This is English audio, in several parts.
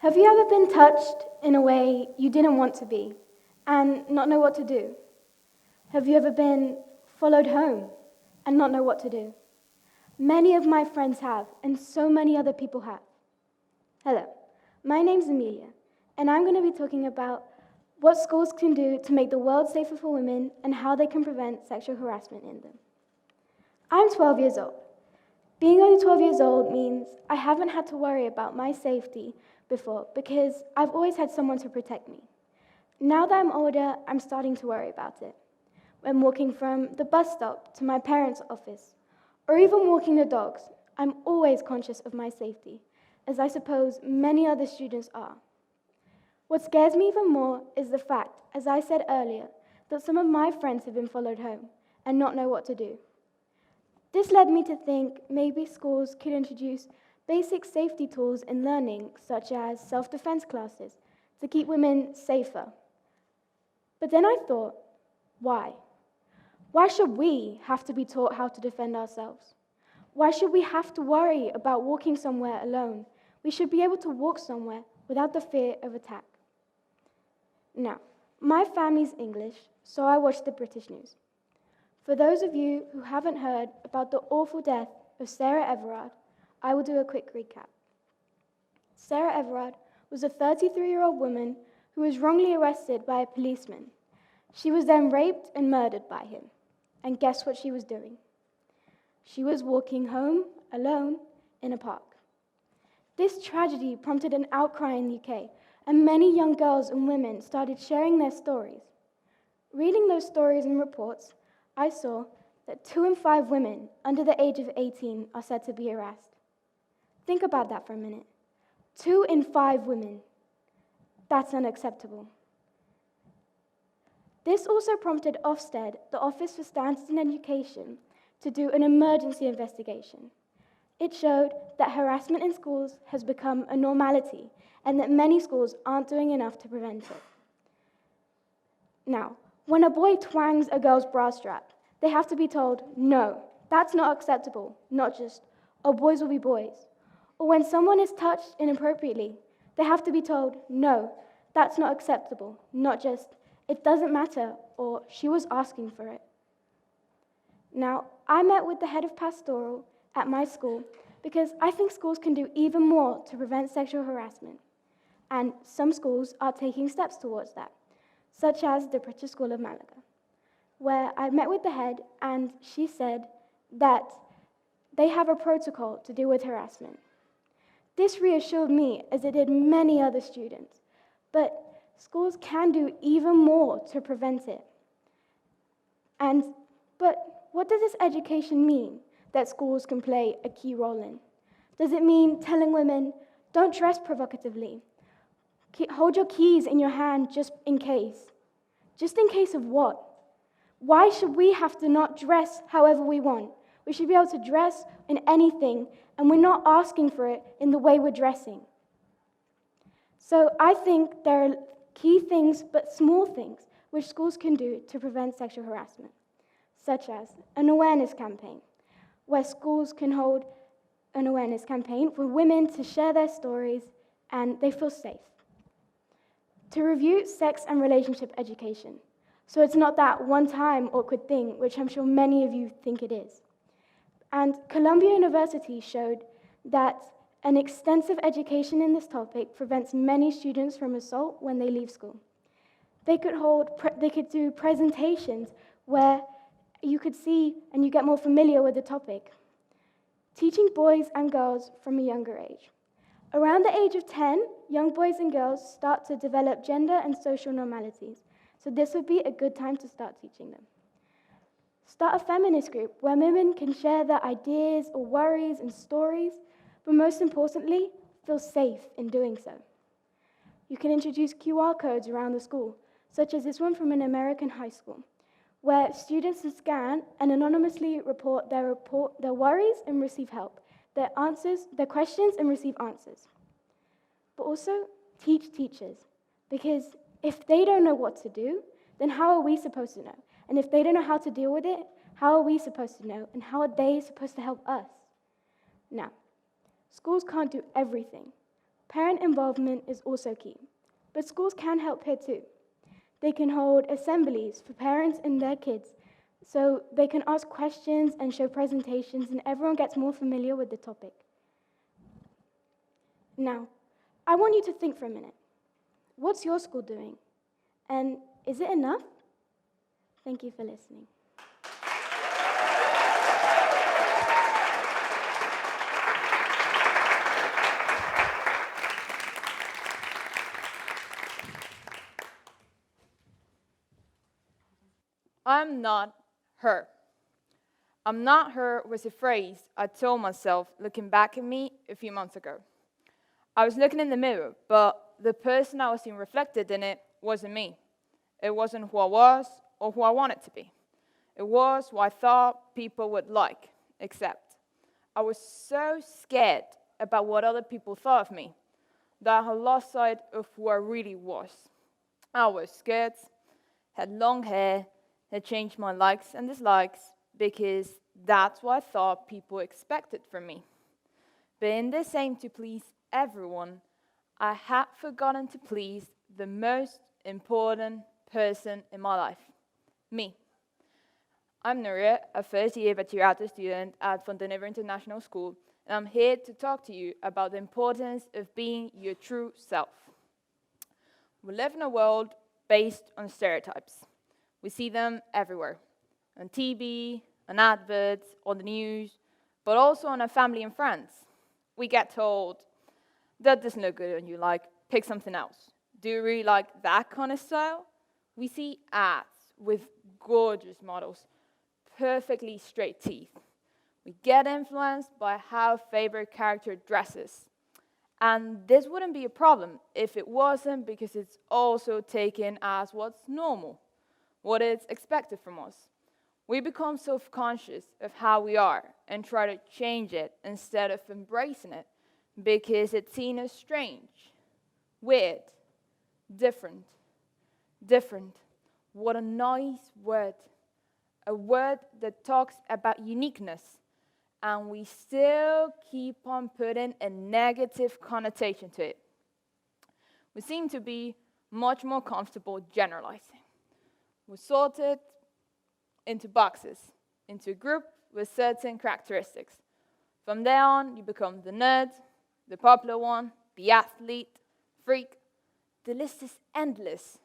Have you ever been touched in a way you didn't want to be and not know what to do? Have you ever been followed home and not know what to do? Many of my friends have, and so many other people have. Hello, my name's Amelia, and I'm going to be talking about what schools can do to make the world safer for women and how they can prevent sexual harassment in them. I'm 12 years old. Being only 12 years old means I haven't had to worry about my safety before because I've always had someone to protect me. Now that I'm older, I'm starting to worry about it. When walking from the bus stop to my parents' office, or even walking the dogs, I'm always conscious of my safety, as I suppose many other students are. What scares me even more is the fact, as I said earlier, that some of my friends have been followed home and not know what to do. This led me to think maybe schools could introduce basic safety tools in learning, such as self-defense classes, to keep women safer. But then I thought, why? Why should we have to be taught how to defend ourselves? Why should we have to worry about walking somewhere alone? We should be able to walk somewhere without the fear of attack. Now, my family's English, so I watch the British news. For those of you who haven't heard about the awful death of Sarah Everard, I will do a quick recap. Sarah Everard was a 33-year-old woman who was wrongly arrested by a policeman. She was then raped and murdered by him. And guess what she was doing? She was walking home alone in a park. This tragedy prompted an outcry in the UK, and many young girls and women started sharing their stories. Reading those stories and reports, I saw that 2 in 5 women under the age of 18 are said to be harassed. Think about that for a minute. 2 in 5 women. That's unacceptable. This also prompted Ofsted, the Office for Standards in Education, to do an emergency investigation. It showed that harassment in schools has become a normality and that many schools aren't doing enough to prevent it. Now, when a boy twangs a girl's bra strap, they have to be told, no, that's not acceptable, not just, oh, boys will be boys. Or when someone is touched inappropriately, they have to be told, no, that's not acceptable, not just, it doesn't matter, or she was asking for it. Now, I met with the head of pastoral at my school because I think schools can do even more to prevent sexual harassment. And some schools are taking steps towards that, such as the British School of Malaga, where I met with the head and she said that they have a protocol to deal with harassment. This reassured me, as it did many other students, but schools can do even more to prevent it. But what does this education mean that schools can play a key role in? Does it mean telling women, don't dress provocatively? Hold your keys in your hand just in case. Just in case of what? Why should we have to not dress however we want? We should be able to dress in anything, and we're not asking for it in the way we're dressing. So I think there are key things, but small things, which schools can do to prevent sexual harassment, such as an awareness campaign, where schools can hold an awareness campaign for women to share their stories and they feel safe. To review sex and relationship education, so it's not that one-time awkward thing, which I'm sure many of you think it is. And Columbia University showed that an extensive education in this topic prevents many students from assault when they leave school. They could do presentations where you could see and you get more familiar with the topic. Teaching boys and girls from a younger age. Around the age of 10, young boys and girls start to develop gender and social normalities, so this would be a good time to start teaching them. Start a feminist group where women can share their ideas or worries and stories, but most importantly, feel safe in doing so. You can introduce QR codes around the school, such as this one from an American high school, where students can scan and anonymously report their worries and receive help, their questions and receive answers. But also teach teachers, because if they don't know what to do, then how are we supposed to know? And if they don't know how to deal with it, how are we supposed to know? And how are they supposed to help us? Now, schools can't do everything, Parent involvement is also key, but schools can help here too. They can hold assemblies for parents and their kids so they can ask questions and show presentations and everyone gets more familiar with the topic. Now, I want you to think for a minute. What's your school doing? And is it enough? Thank you for listening. I'm not her. I'm not her was a phrase I told myself looking back at me a few months ago. I was looking in the mirror, but the person I was seeing reflected in it wasn't me. It wasn't who I was or who I wanted to be. It was what I thought people would like, accept. I was so scared about what other people thought of me that I had lost sight of who I really was. I was scared, had long hair, had changed my likes and dislikes because that's what I thought people expected from me. But in this aim to please everyone, I had forgotten to please the most important person in my life, me. I'm Nuria, a first-year bachelorate student at Fontenay International School, and I'm here to talk to you about the importance of being your true self. We live in a world based on stereotypes. We see them everywhere, on TV, on adverts, on the news, but also on our family and friends. We get told, that doesn't look good on you, like, pick something else. Do you really like that kind of style? We see ads with gorgeous models, perfectly straight teeth. We get influenced by how favorite character dresses. And this wouldn't be a problem if it wasn't because it's also taken as what's normal, what is expected from us. We become self-conscious of how we are and try to change it instead of embracing it because it's seen as strange, weird, different. What a nice word. A word that talks about uniqueness, and we still keep on putting a negative connotation to it. We seem to be much more comfortable generalizing. We're sorted into boxes, into a group with certain characteristics. From there on, you become the nerd, the popular one, the athlete, freak. The list is endless.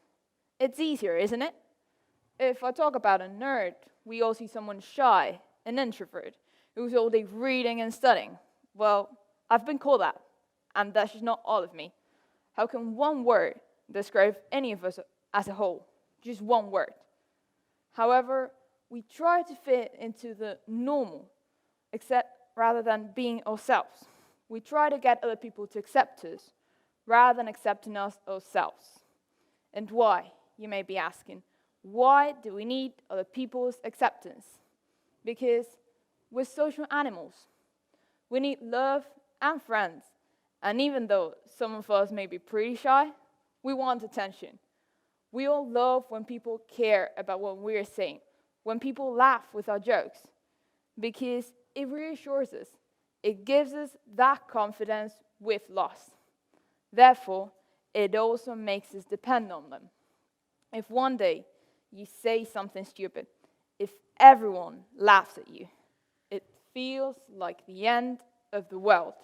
It's easier, isn't it? If I talk about a nerd, we all see someone shy, an introvert, who's all day reading and studying. Well, I've been called that, and that's just not all of me. How can one word describe any of us as a whole? Just one word. However, we try to fit into the normal, except rather than being ourselves. We try to get other people to accept us, rather than accepting us ourselves. And why, you may be asking? Why do we need other people's acceptance? Because we're social animals. We need love and friends. And even though some of us may be pretty shy, we want attention. We all love when people care about what we're saying, when people laugh with our jokes, because it reassures us. It gives us that confidence we've lost. Therefore, it also makes us depend on them. If one day you say something stupid, if everyone laughs at you, it feels like the end of the world.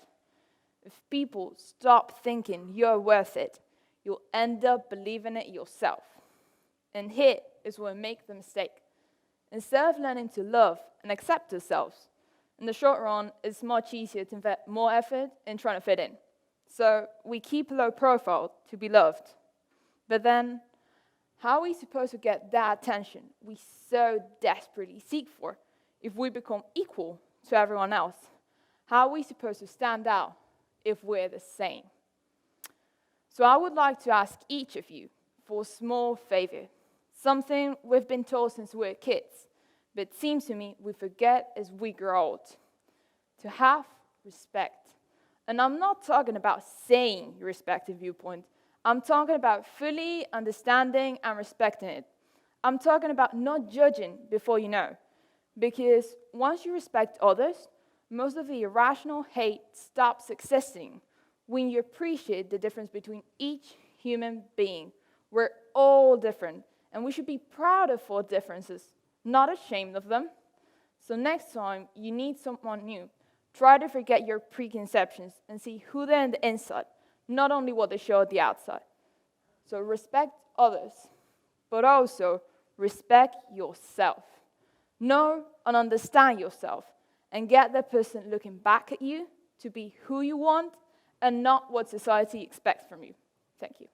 If people stop thinking you're worth it, you'll end up believing it yourself. And here is where we make the mistake. Instead of learning to love and accept ourselves, in the short run, it's much easier to invest more effort in trying to fit in. So we keep low profile to be loved. But then, how are we supposed to get that attention we so desperately seek for if we become equal to everyone else? How are we supposed to stand out if we're the same? So I would like to ask each of you for a small favor, something we've been told since we were kids, but it seems to me we forget as we grow old. To have respect. And I'm not talking about saying your respective viewpoint. I'm talking about fully understanding and respecting it. I'm talking about not judging before you know. Because once you respect others, most of the irrational hate stops existing. when you appreciate the difference between each human being. We're all different, and we should be proud of our differences, not ashamed of them. So next time you need someone new, try to forget your preconceptions and see who they're on the inside, not only what they show at the outside. So respect others, but also respect yourself. Know and understand yourself, and get that person looking back at you to be who you want and not what society expects from you. Thank you.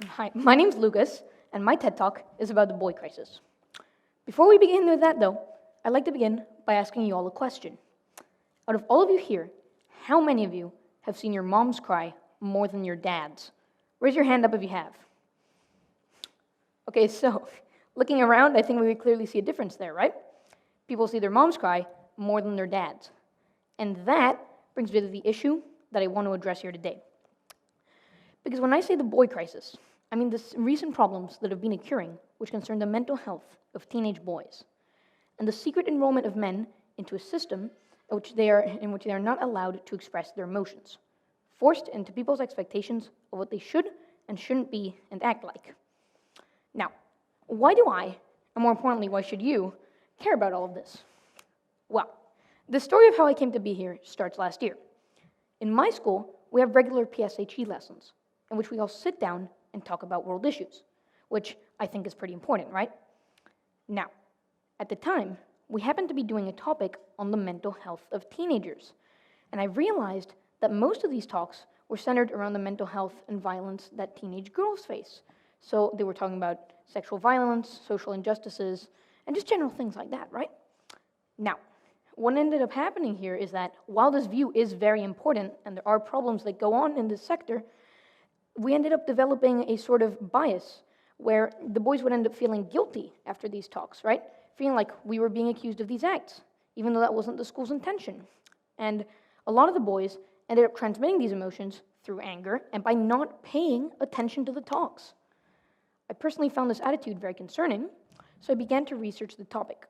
Hi, my name's Lucas, and my TED Talk is about the boy crisis. Before we begin with that, though, I'd like to begin by asking you all a question. Out of all of you here, how many of you have seen your moms cry more than your dads? Raise your hand up if you have. Okay, so, looking around, I think we would clearly see a difference there, right? People see their moms cry more than their dads. And that brings me to the issue that I want to address here today. Because when I say the boy crisis, I mean the recent problems that have been occurring which concern the mental health of teenage boys, and the secret enrollment of men into a system in which they are not allowed to express their emotions, forced into people's expectations of what they should and shouldn't be and act like. Now, why do I, and more importantly, why should you, care about all of this? Well, the story of how I came to be here starts last year. In my school, we have regular PSHE lessons, in which we all sit down and talk about world issues, which I think is pretty important, right? Now, at the time, we happened to be doing a topic on the mental health of teenagers, and I realized that most of these talks were centered around the mental health and violence that teenage girls face. So they were talking about sexual violence, social injustices, and just general things like that, right? Now, what ended up happening here is that while this view is very important, and there are problems that go on in this sector, we ended up developing a sort of bias where the boys would end up feeling guilty after these talks, right? Feeling like we were being accused of these acts, even though that wasn't the school's intention. And a lot of the boys ended up transmitting these emotions through anger and by not paying attention to the talks. I personally found this attitude very concerning, so I began to research the topic.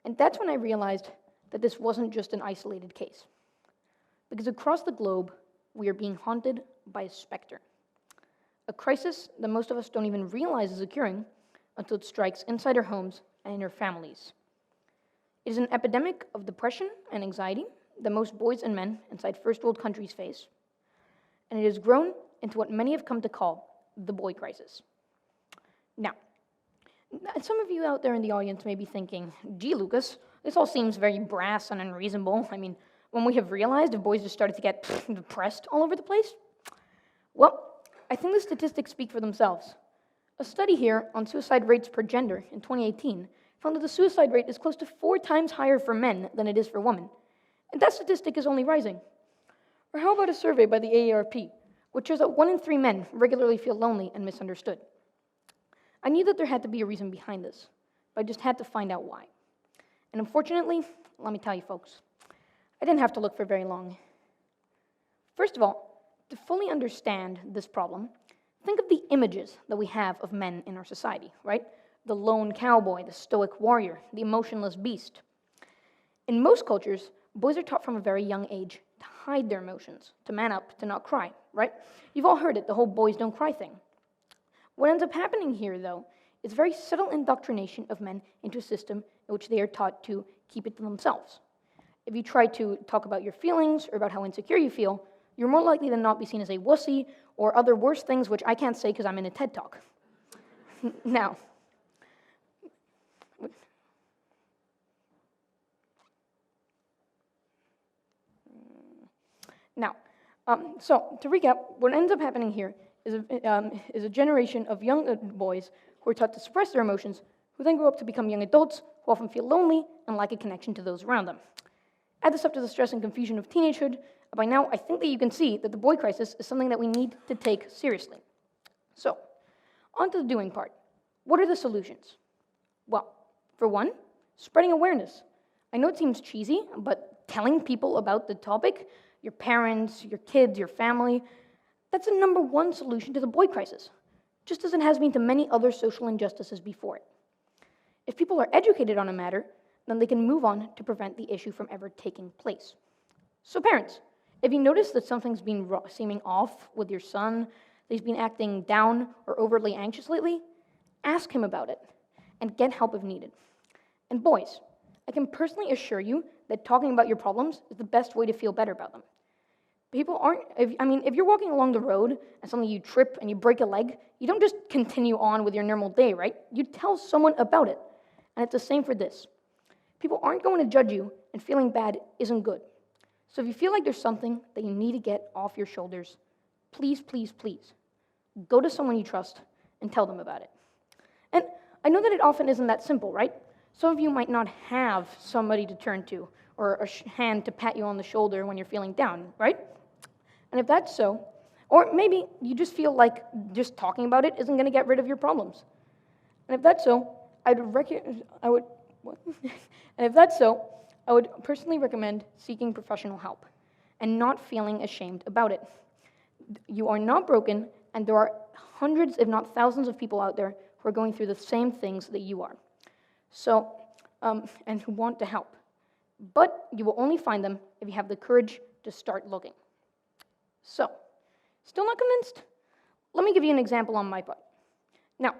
And that's when I realized that this wasn't just an isolated case. Because across the globe, we are being haunted by a specter. A crisis that most of us don't even realize is occurring until it strikes inside our homes and in our families. It is an epidemic of depression and anxiety that most boys and men inside first world countries face, and it has grown into what many have come to call the boy crisis. Now, some of you out there in the audience may be thinking, gee, Lucas, this all seems very brass and unreasonable. I mean, when we have realized if boys just started to get depressed all over the place? Well, I think the statistics speak for themselves. A study here on suicide rates per gender in 2018 found that the suicide rate is close to 4 times higher for men than it is for women. And that statistic is only rising. Or how about a survey by the AARP, which shows that 1 in 3 men regularly feel lonely and misunderstood? I knew that there had to be a reason behind this, but I just had to find out why. And unfortunately, let me tell you folks, I didn't have to look for very long. First of all, to fully understand this problem, think of the images that we have of men in our society, right? The lone cowboy, the stoic warrior, the emotionless beast. In most cultures, boys are taught from a very young age to hide their emotions, to man up, to not cry, right? You've all heard it, the whole boys don't cry thing. What ends up happening here, though, is very subtle indoctrination of men into a system in which they are taught to keep it to themselves. If you try to talk about your feelings or about how insecure you feel, you're more likely than not be seen as a wussy or other worse things, which I can't say because I'm in a TED Talk. Now, so to recap, what ends up happening here is a generation of young boys who are taught to suppress their emotions, who then grow up to become young adults who often feel lonely and lack a connection to those around them. Add this up to the stress and confusion of teenagehood, by now I think that you can see that the boy crisis is something that we need to take seriously. So, on to the doing part. What are the solutions? Well, for one, spreading awareness. I know it seems cheesy, but telling people about the topic, your parents, your kids, your family, that's the number one solution to the boy crisis. just as it has been to many other social injustices before it. If people are educated on a matter, then they can move on to prevent the issue from ever taking place. So parents, if you notice that something's been seeming off with your son, that he's been acting down or overly anxious lately, ask him about it and get help if needed. And boys, I can personally assure you that talking about your problems is the best way to feel better about them. People aren't, if you're walking along the road and suddenly you trip and you break a leg, you don't just continue on with your normal day, right? You tell someone about it. And it's the same for this. People aren't going to judge you, and feeling bad isn't good. So if you feel like there's something that you need to get off your shoulders, please, please, please, go to someone you trust and tell them about it. And I know that it often isn't that simple, right? Some of you might not have somebody to turn to or a hand to pat you on the shoulder when you're feeling down, right? And if that's so, or maybe you just feel like just talking about it isn't going to get rid of your problems. And if that's so, I would personally recommend seeking professional help and not feeling ashamed about it. You are not broken, and there are hundreds, if not thousands, of people out there who are going through the same things that you are. So, and who want to help. But you will only find them if you have the courage to start looking. So, still not convinced? Let me give you an example on my part. Now,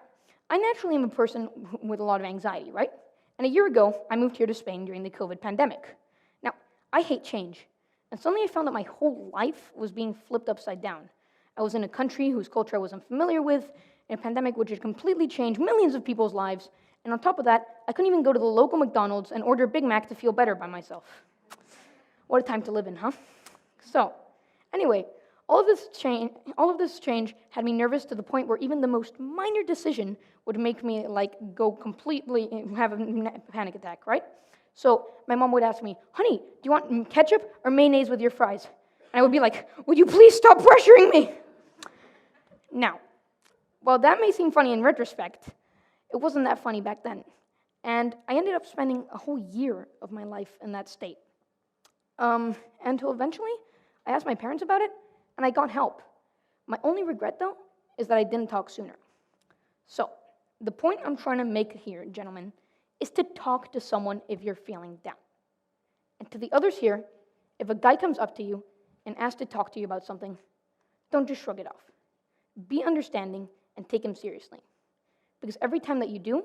I naturally am a person with a lot of anxiety, right? And a year ago, I moved here to Spain during the COVID pandemic. Now, I hate change. And suddenly I found that my whole life was being flipped upside down. I was in a country whose culture I was unfamiliar with, in a pandemic which had completely changed millions of people's lives, and on top of that, I couldn't even go to the local McDonald's and order a Big Mac to feel better by myself. What a time to live in, huh? So, anyway, all of this change had me nervous to the point where even the most minor decision would make me go completely, have a panic attack, right? So my mom would ask me, honey, do you want ketchup or mayonnaise with your fries? And I would be like, would you please stop pressuring me? Now, while that may seem funny in retrospect, it wasn't that funny back then. And I ended up spending a whole year of my life in that state. Until eventually, I asked my parents about it, and I got help. My only regret, though, is that I didn't talk sooner. So, the point I'm trying to make here, gentlemen, is to talk to someone if you're feeling down. And to the others here, if a guy comes up to you and asks to talk to you about something, don't just shrug it off. Be understanding and take him seriously. Because every time that you do,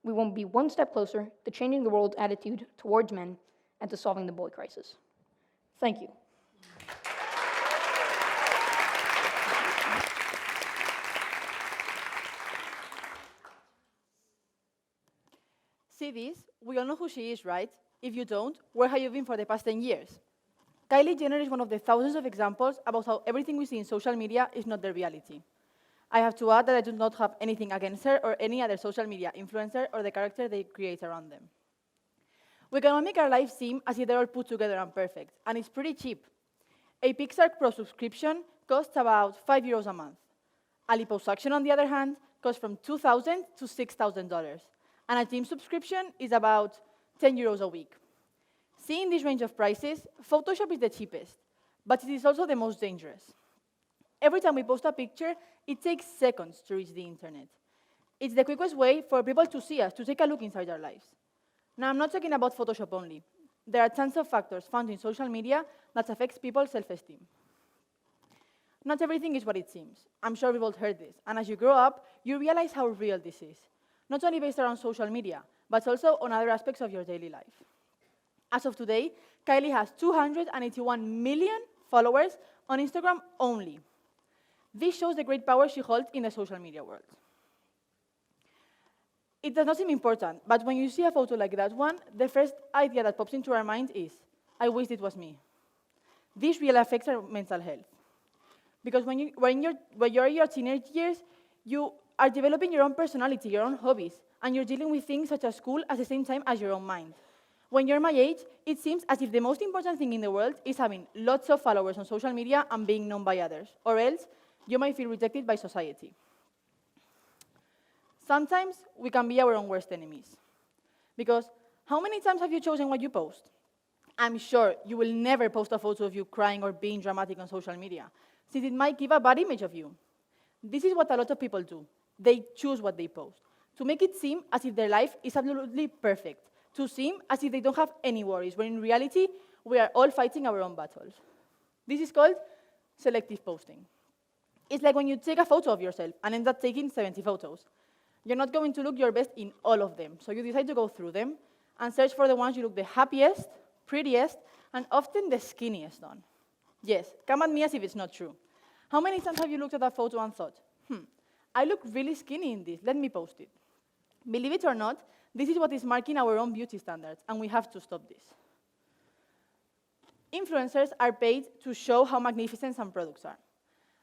we won't be one step closer to changing the world's attitude towards men and to solving the boy crisis. Thank you. See this? We all know who she is, right? If you don't, where have you been for the past 10 years? Kylie Jenner is one of the thousands of examples about how everything we see in social media is not the reality. I have to add that I do not have anything against her or any other social media influencer or the character they create around them. We cannot make our lives seem as if they're all put together and perfect, and it's pretty cheap. A Pixar Pro subscription costs about €5 a month. A liposuction, on the other hand, costs from $2,000 to $6,000, and a gym subscription is about €10 a week. Seeing this range of prices, Photoshop is the cheapest, but it is also the most dangerous. Every time we post a picture, it takes seconds to reach the internet. It's the quickest way for people to see us, to take a look inside our lives. Now, I'm not talking about Photoshop only. There are tons of factors found in social media that affects people's self-esteem. Not everything is what it seems. I'm sure we've all heard this. And as you grow up, you realize how real this is. Not only based around social media, but also on other aspects of your daily life. As of today, Kylie has 281 million followers on Instagram only. This shows the great power she holds in the social media world. It does not seem important, but when you see a photo like that one, the first idea that pops into our mind is, I wish it was me. This really affects our mental health. Because when you're in your teenage years, you are developing your own personality, your own hobbies, and you're dealing with things such as school at the same time as your own mind. When you're my age, it seems as if the most important thing in the world is having lots of followers on social media and being known by others, or else you might feel rejected by society. Sometimes we can be our own worst enemies. Because how many times have you chosen what you post? I'm sure you will never post a photo of you crying or being dramatic on social media, since it might give a bad image of you. This is what a lot of people do. They choose what they post to make it seem as if their life is absolutely perfect, to seem as if they don't have any worries, when in reality, we are all fighting our own battles. This is called selective posting. It's like when you take a photo of yourself and end up taking 70 photos. You're not going to look your best in all of them, so you decide to go through them and search for the ones you look the happiest, prettiest, and often the skinniest on. Yes, come at me as if it's not true. How many times have you looked at that photo and thought, I look really skinny in this, let me post it? Believe it or not, this is what is marking our own beauty standards, and we have to stop this. Influencers are paid to show how magnificent some products are.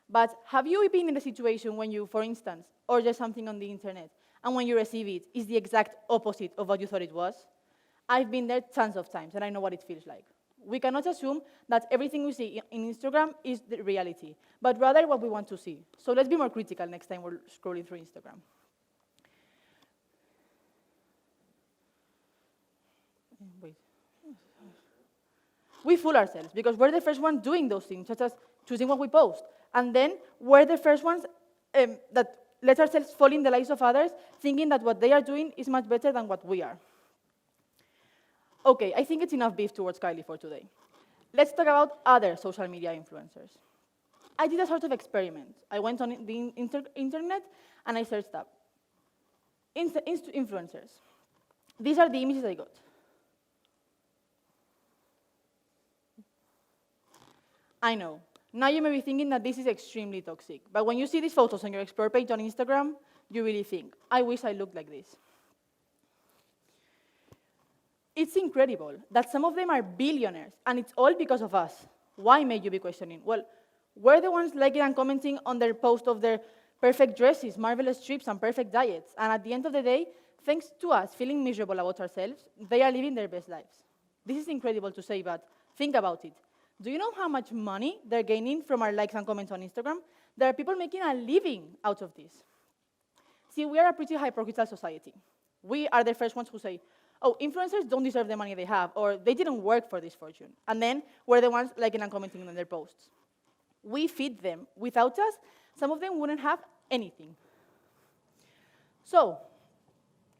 But have you been in a situation when you, for instance, order something on the internet, and when you receive it, it's the exact opposite of what you thought it was? I've been there tons of times, and I know what it feels like. We cannot assume that everything we see in Instagram is the reality, but rather what we want to see. So let's be more critical next time we're scrolling through Instagram. Wait. We fool ourselves because we're the first ones doing those things, such as choosing what we post. And then we're the first ones that let ourselves fall in the lives of others, thinking that what they are doing is much better than what we are. Okay, I think it's enough beef towards Kylie for today. Let's talk about other social media influencers. I did a sort of experiment. I went on the internet and I searched up influencers. These are the images I got. I know. Now you may be thinking that this is extremely toxic, but when you see these photos on your Explore page on Instagram, you really think, I wish I looked like this. It's incredible that some of them are billionaires, and it's all because of us. Why, may you be questioning? Well, we're the ones liking and commenting on their post of their perfect dresses, marvelous trips, and perfect diets, and at the end of the day, thanks to us feeling miserable about ourselves, they are living their best lives. This is incredible to say, but think about it. Do you know how much money they're gaining from our likes and comments on Instagram? There are people making a living out of this. See, we are a pretty hypocritical society. We are the first ones who say, oh, influencers don't deserve the money they have, or they didn't work for this fortune. And then we're the ones liking and commenting on their posts. We feed them. Without us, some of them wouldn't have anything. So,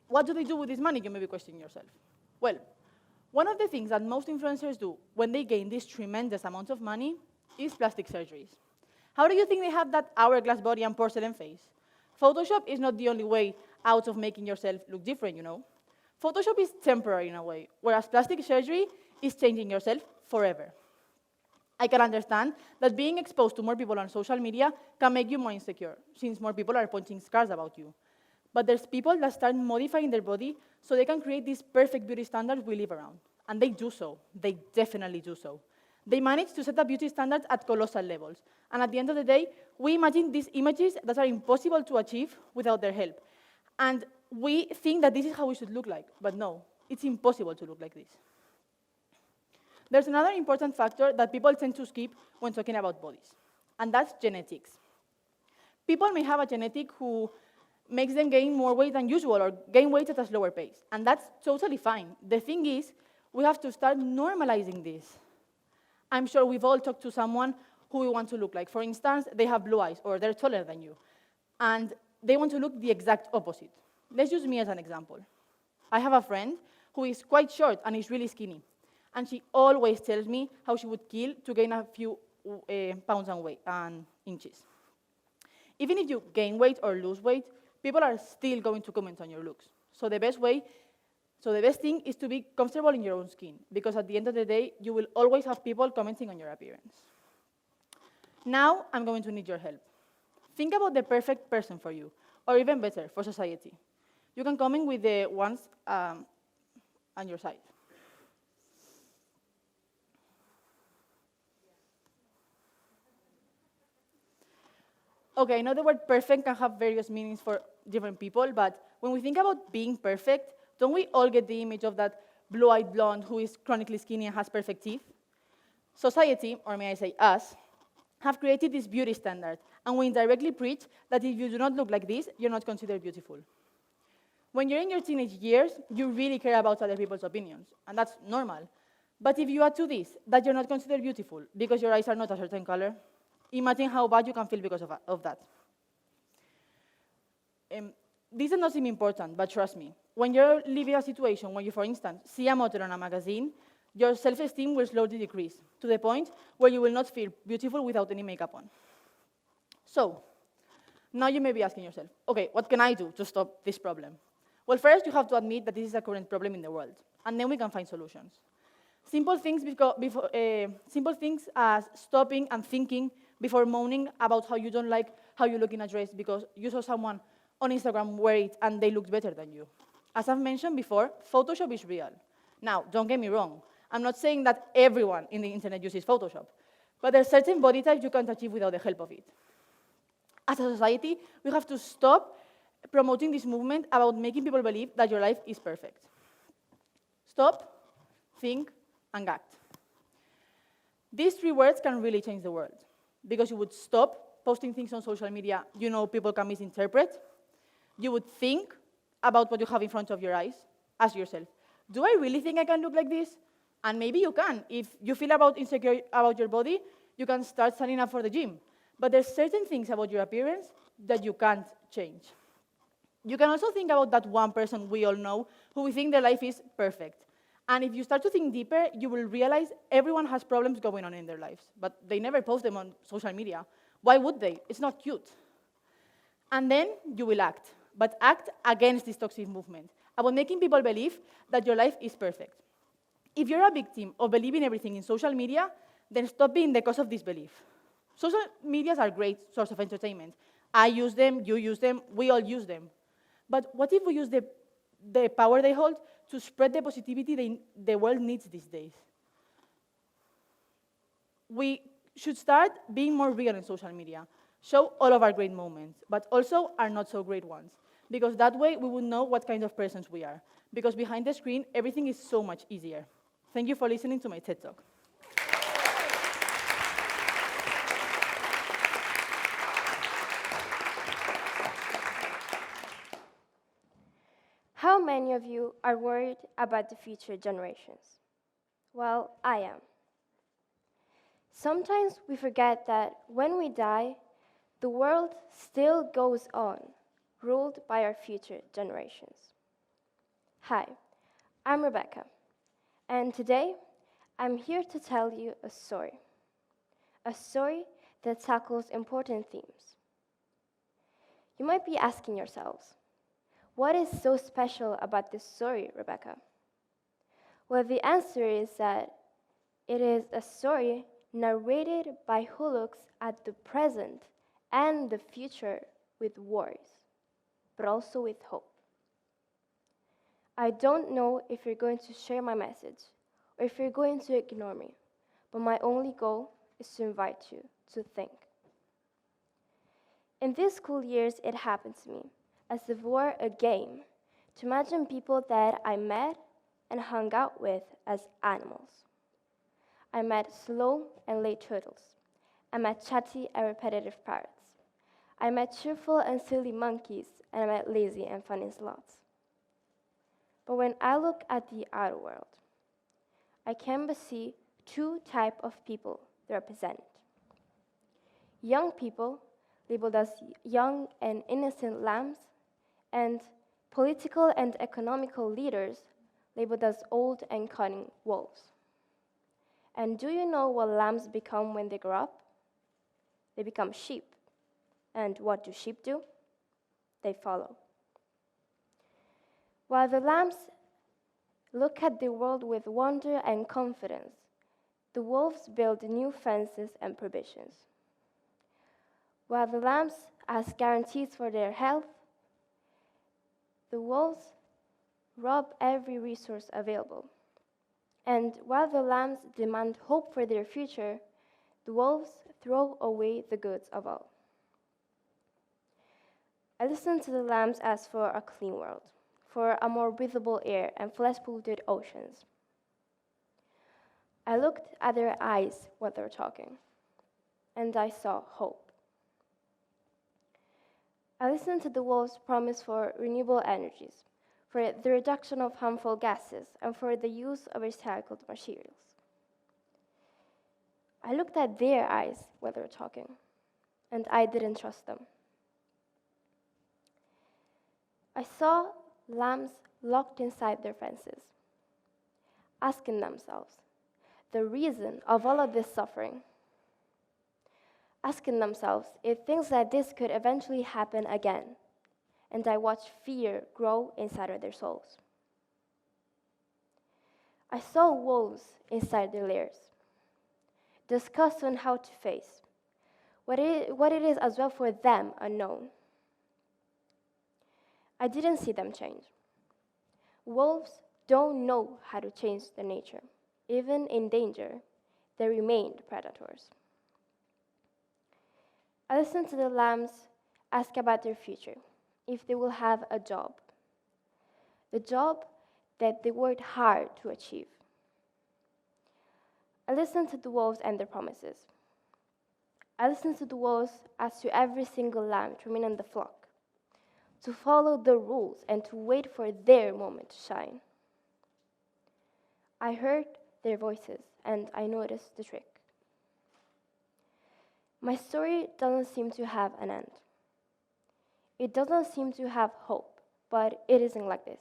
what do they do with this money, you may be questioning yourself? Well, one of the things that most influencers do when they gain this tremendous amount of money is plastic surgeries. How do you think they have that hourglass body and porcelain face? Photoshop is not the only way out of making yourself look different, you know. Photoshop is temporary in a way, whereas plastic surgery is changing yourself forever. I can understand that being exposed to more people on social media can make you more insecure, since more people are pointing scars about you. But there's people that start modifying their body so they can create these perfect beauty standards we live around. And they do so. They definitely do so. They manage to set up beauty standards at colossal levels. And at the end of the day, we imagine these images that are impossible to achieve without their help. And we think that this is how we should look like. But no, it's impossible to look like this. There's another important factor that people tend to skip when talking about bodies, and that's genetics. People may have a genetic who makes them gain more weight than usual or gain weight at a slower pace, and that's totally fine. The thing is, we have to start normalizing this. I'm sure we've all talked to someone who we want to look like. For instance, they have blue eyes, or they're taller than you, and they want to look the exact opposite. Let's use me as an example. I have a friend who is quite short and is really skinny, and she always tells me how she would kill to gain a few pounds and inches. Even if you gain weight or lose weight, people are still going to comment on your looks. So the best thing is to be comfortable in your own skin, because at the end of the day, you will always have people commenting on your appearance. Now, I'm going to need your help. Think about the perfect person for you, or even better, for society. You can comment with the ones on your side. Okay, I know the word perfect can have various meanings for different people, but when we think about being perfect, don't we all get the image of that blue-eyed blonde who is chronically skinny and has perfect teeth? Society, or may I say us, have created this beauty standard, and we indirectly preach that if you do not look like this, you're not considered beautiful. When you're in your teenage years, you really care about other people's opinions, and that's normal. But if you add to this that you're not considered beautiful because your eyes are not a certain color, imagine how bad you can feel because of that. This does not seem important, but trust me. When you're living a situation where you, for instance, see a model on a magazine, your self-esteem will slowly decrease to the point where you will not feel beautiful without any makeup on. So, now you may be asking yourself, okay, what can I do to stop this problem? Well, first, you have to admit that this is a current problem in the world, and then we can find solutions. Simple things as stopping and thinking before moaning about how you don't like how you look in a dress because you saw someone on Instagram wear it and they looked better than you. As I've mentioned before, Photoshop is real. Now, don't get me wrong. I'm not saying that everyone in the internet uses Photoshop, but there are certain body types you can't achieve without the help of it. As a society, we have to stop promoting this movement about making people believe that your life is perfect. Stop, think, and act. These 3 words can really change the world, because you would stop posting things on social media you know people can misinterpret. You would think about what you have in front of your eyes. Ask yourself, do I really think I can look like this? And maybe you can. If you feel insecure about your body, you can start signing up for the gym. But there's certain things about your appearance that you can't change. You can also think about that one person we all know who we think their life is perfect. And if you start to think deeper, you will realize everyone has problems going on in their lives, but they never post them on social media. Why would they? It's not cute. And then you will act, but act against this toxic movement, about making people believe that your life is perfect. If you're a victim of believing everything in social media, then stop being the cause of this belief. Social medias are a great source of entertainment. I use them, you use them, we all use them. But what if we use the power they hold to spread the positivity the world needs these days? We should start being more real in social media. Show all of our great moments, but also our not so great ones. Because that way we will know what kind of persons we are. Because behind the screen, everything is so much easier. Thank you for listening to my TED Talk. How many of you are worried about the future generations? Well, I am. Sometimes we forget that when we die, the world still goes on, ruled by our future generations. Hi, I'm Rebecca, and today I'm here to tell you a story that tackles important themes. You might be asking yourselves, what is so special about this story, Rebecca? Well, the answer is that it is a story narrated by who looks at the present and the future with worries, but also with hope. I don't know if you're going to share my message or if you're going to ignore me, but my only goal is to invite you to think. In these school years, it happened to me as if it were a game, to imagine people that I met and hung out with as animals. I met slow and late turtles. I met chatty and repetitive parrots. I met cheerful and silly monkeys, and I met lazy and funny sloths. But when I look at the outer world, I can but see 2 types of people represented. Young people, labeled as young and innocent lambs, and political and economical leaders labeled as old and cunning wolves. And do you know what lambs become when they grow up? They become sheep. And what do sheep do? They follow. While the lambs look at the world with wonder and confidence, the wolves build new fences and provisions. While the lambs ask guarantees for their health, the wolves rob every resource available. And while the lambs demand hope for their future, the wolves throw away the goods of all. I listened to the lambs ask for a clean world, for a more breathable air and less polluted oceans. I looked at their eyes while they were talking, and I saw hope. I listened to the wolves' promise for renewable energies, for the reduction of harmful gases, and for the use of recycled materials. I looked at their eyes while they were talking, and I didn't trust them. I saw lambs locked inside their fences, asking themselves the reason of all of this suffering, asking themselves if things like this could eventually happen again, and I watched fear grow inside of their souls. I saw wolves inside their lairs, discuss on how to face what it is as well for them unknown. I didn't see them change. Wolves don't know how to change their nature. Even in danger, they remained predators. I listened to the lambs ask about their future, if they will have a job, the job that they worked hard to achieve. I listened to the wolves and their promises. I listened to the wolves as to every single lamb to remain in the flock, to follow the rules and to wait for their moment to shine. I heard their voices and I noticed the trick. My story doesn't seem to have an end. It doesn't seem to have hope, but it isn't like this.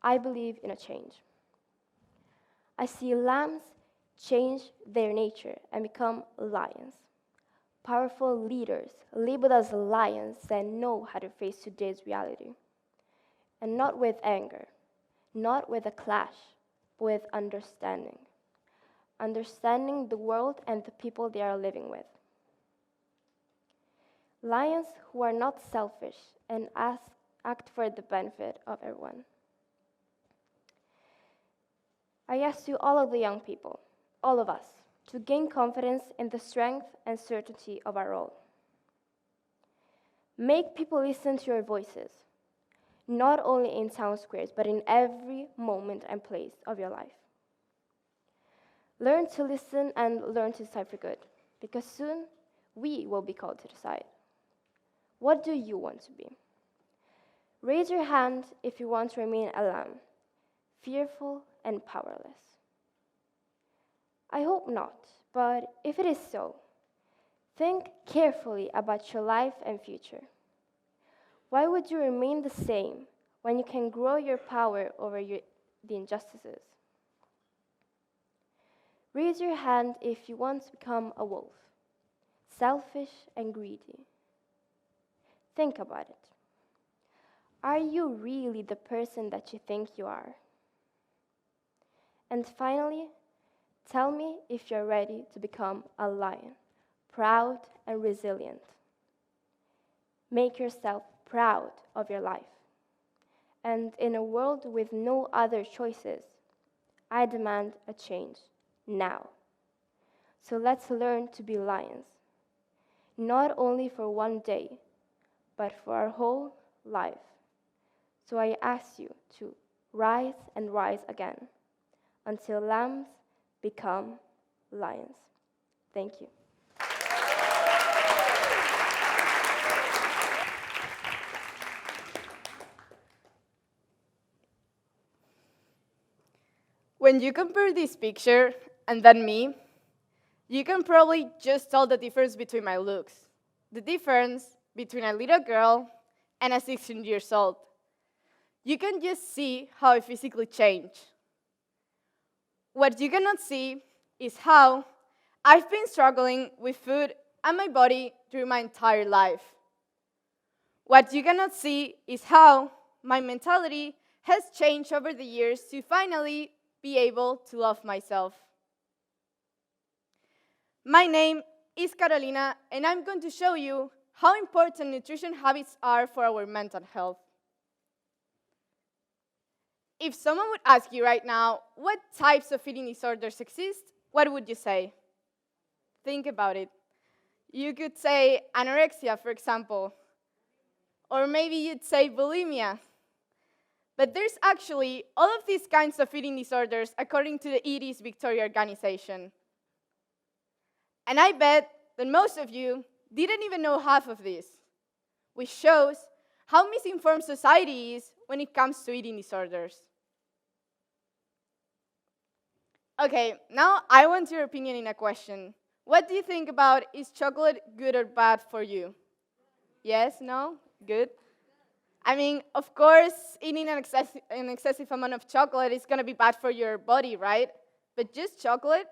I believe in a change. I see lambs change their nature and become lions. Powerful leaders, labeled as lions, that know how to face today's reality. And not with anger, not with a clash, but with understanding. Understanding the world and the people they are living with. Lions who are not selfish and act for the benefit of everyone. I ask you, all of the young people, all of us, to gain confidence in the strength and certainty of our role. Make people listen to your voices, not only in town squares, but in every moment and place of your life. Learn to listen and learn to decide for good, because soon we will be called to decide. What do you want to be? Raise your hand if you want to remain a lamb, fearful and powerless. I hope not, but if it is so, think carefully about your life and future. Why would you remain the same when you can grow your power over the injustices? Raise your hand if you want to become a wolf, selfish and greedy. Think about it. Are you really the person that you think you are? And finally, tell me if you're ready to become a lion, proud and resilient. Make yourself proud of your life. And in a world with no other choices, I demand a change now. So let's learn to be lions, not only for one day, but for our whole life. So I ask you to rise and rise again until lambs become lions. Thank you. When you compare this picture and then me, you can probably just tell the difference between my looks. The difference between a little girl and a 16 years old. You can just see how I physically change. What you cannot see is how I've been struggling with food and my body through my entire life. What you cannot see is how my mentality has changed over the years to finally be able to love myself. My name is Carolina, and I'm going to show you how important nutrition habits are for our mental health. If someone would ask you right now, what types of eating disorders exist, what would you say? Think about it. You could say anorexia, for example, or maybe you'd say bulimia. But there's actually all of these kinds of eating disorders according to the It Is Victoria organization. And I bet that most of you didn't even know half of this, which shows how misinformed society is when it comes to eating disorders. Okay, now I want your opinion in a question. What do you think about, is chocolate good or bad for you? Yes, no, good? I mean, of course, eating an excessive amount of chocolate is going to be bad for your body, right? But just chocolate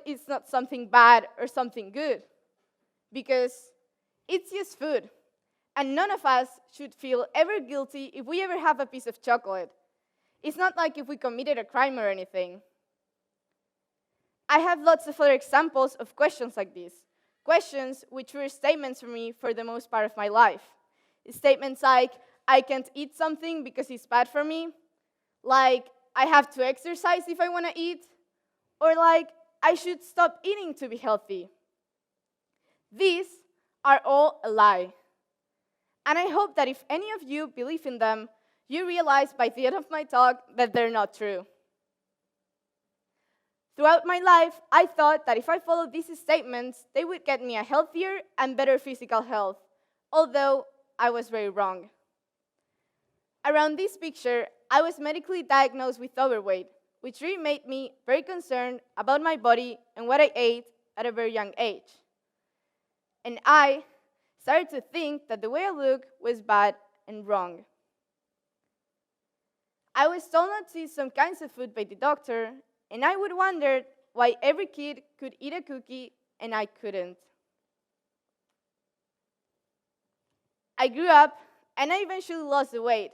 is not something bad or something good, because it's just food. And none of us should feel ever guilty if we ever have a piece of chocolate. It's not like if we committed a crime or anything. I have lots of other examples of questions like this. Questions which were statements for me for the most part of my life. Statements like, I can't eat something because it's bad for me. Like, I have to exercise if I want to eat. Or like, I should stop eating to be healthy. These are all a lie. And I hope that if any of you believe in them, you realize by the end of my talk that they're not true. Throughout my life, I thought that if I followed these statements, they would get me a healthier and better physical health, although I was very wrong. Around this picture, I was medically diagnosed with overweight, which really made me very concerned about my body and what I ate at a very young age. And I started to think that the way I look was bad and wrong. I was told not to eat some kinds of food by the doctor, and I would wonder why every kid could eat a cookie and I couldn't. I grew up and I eventually lost the weight,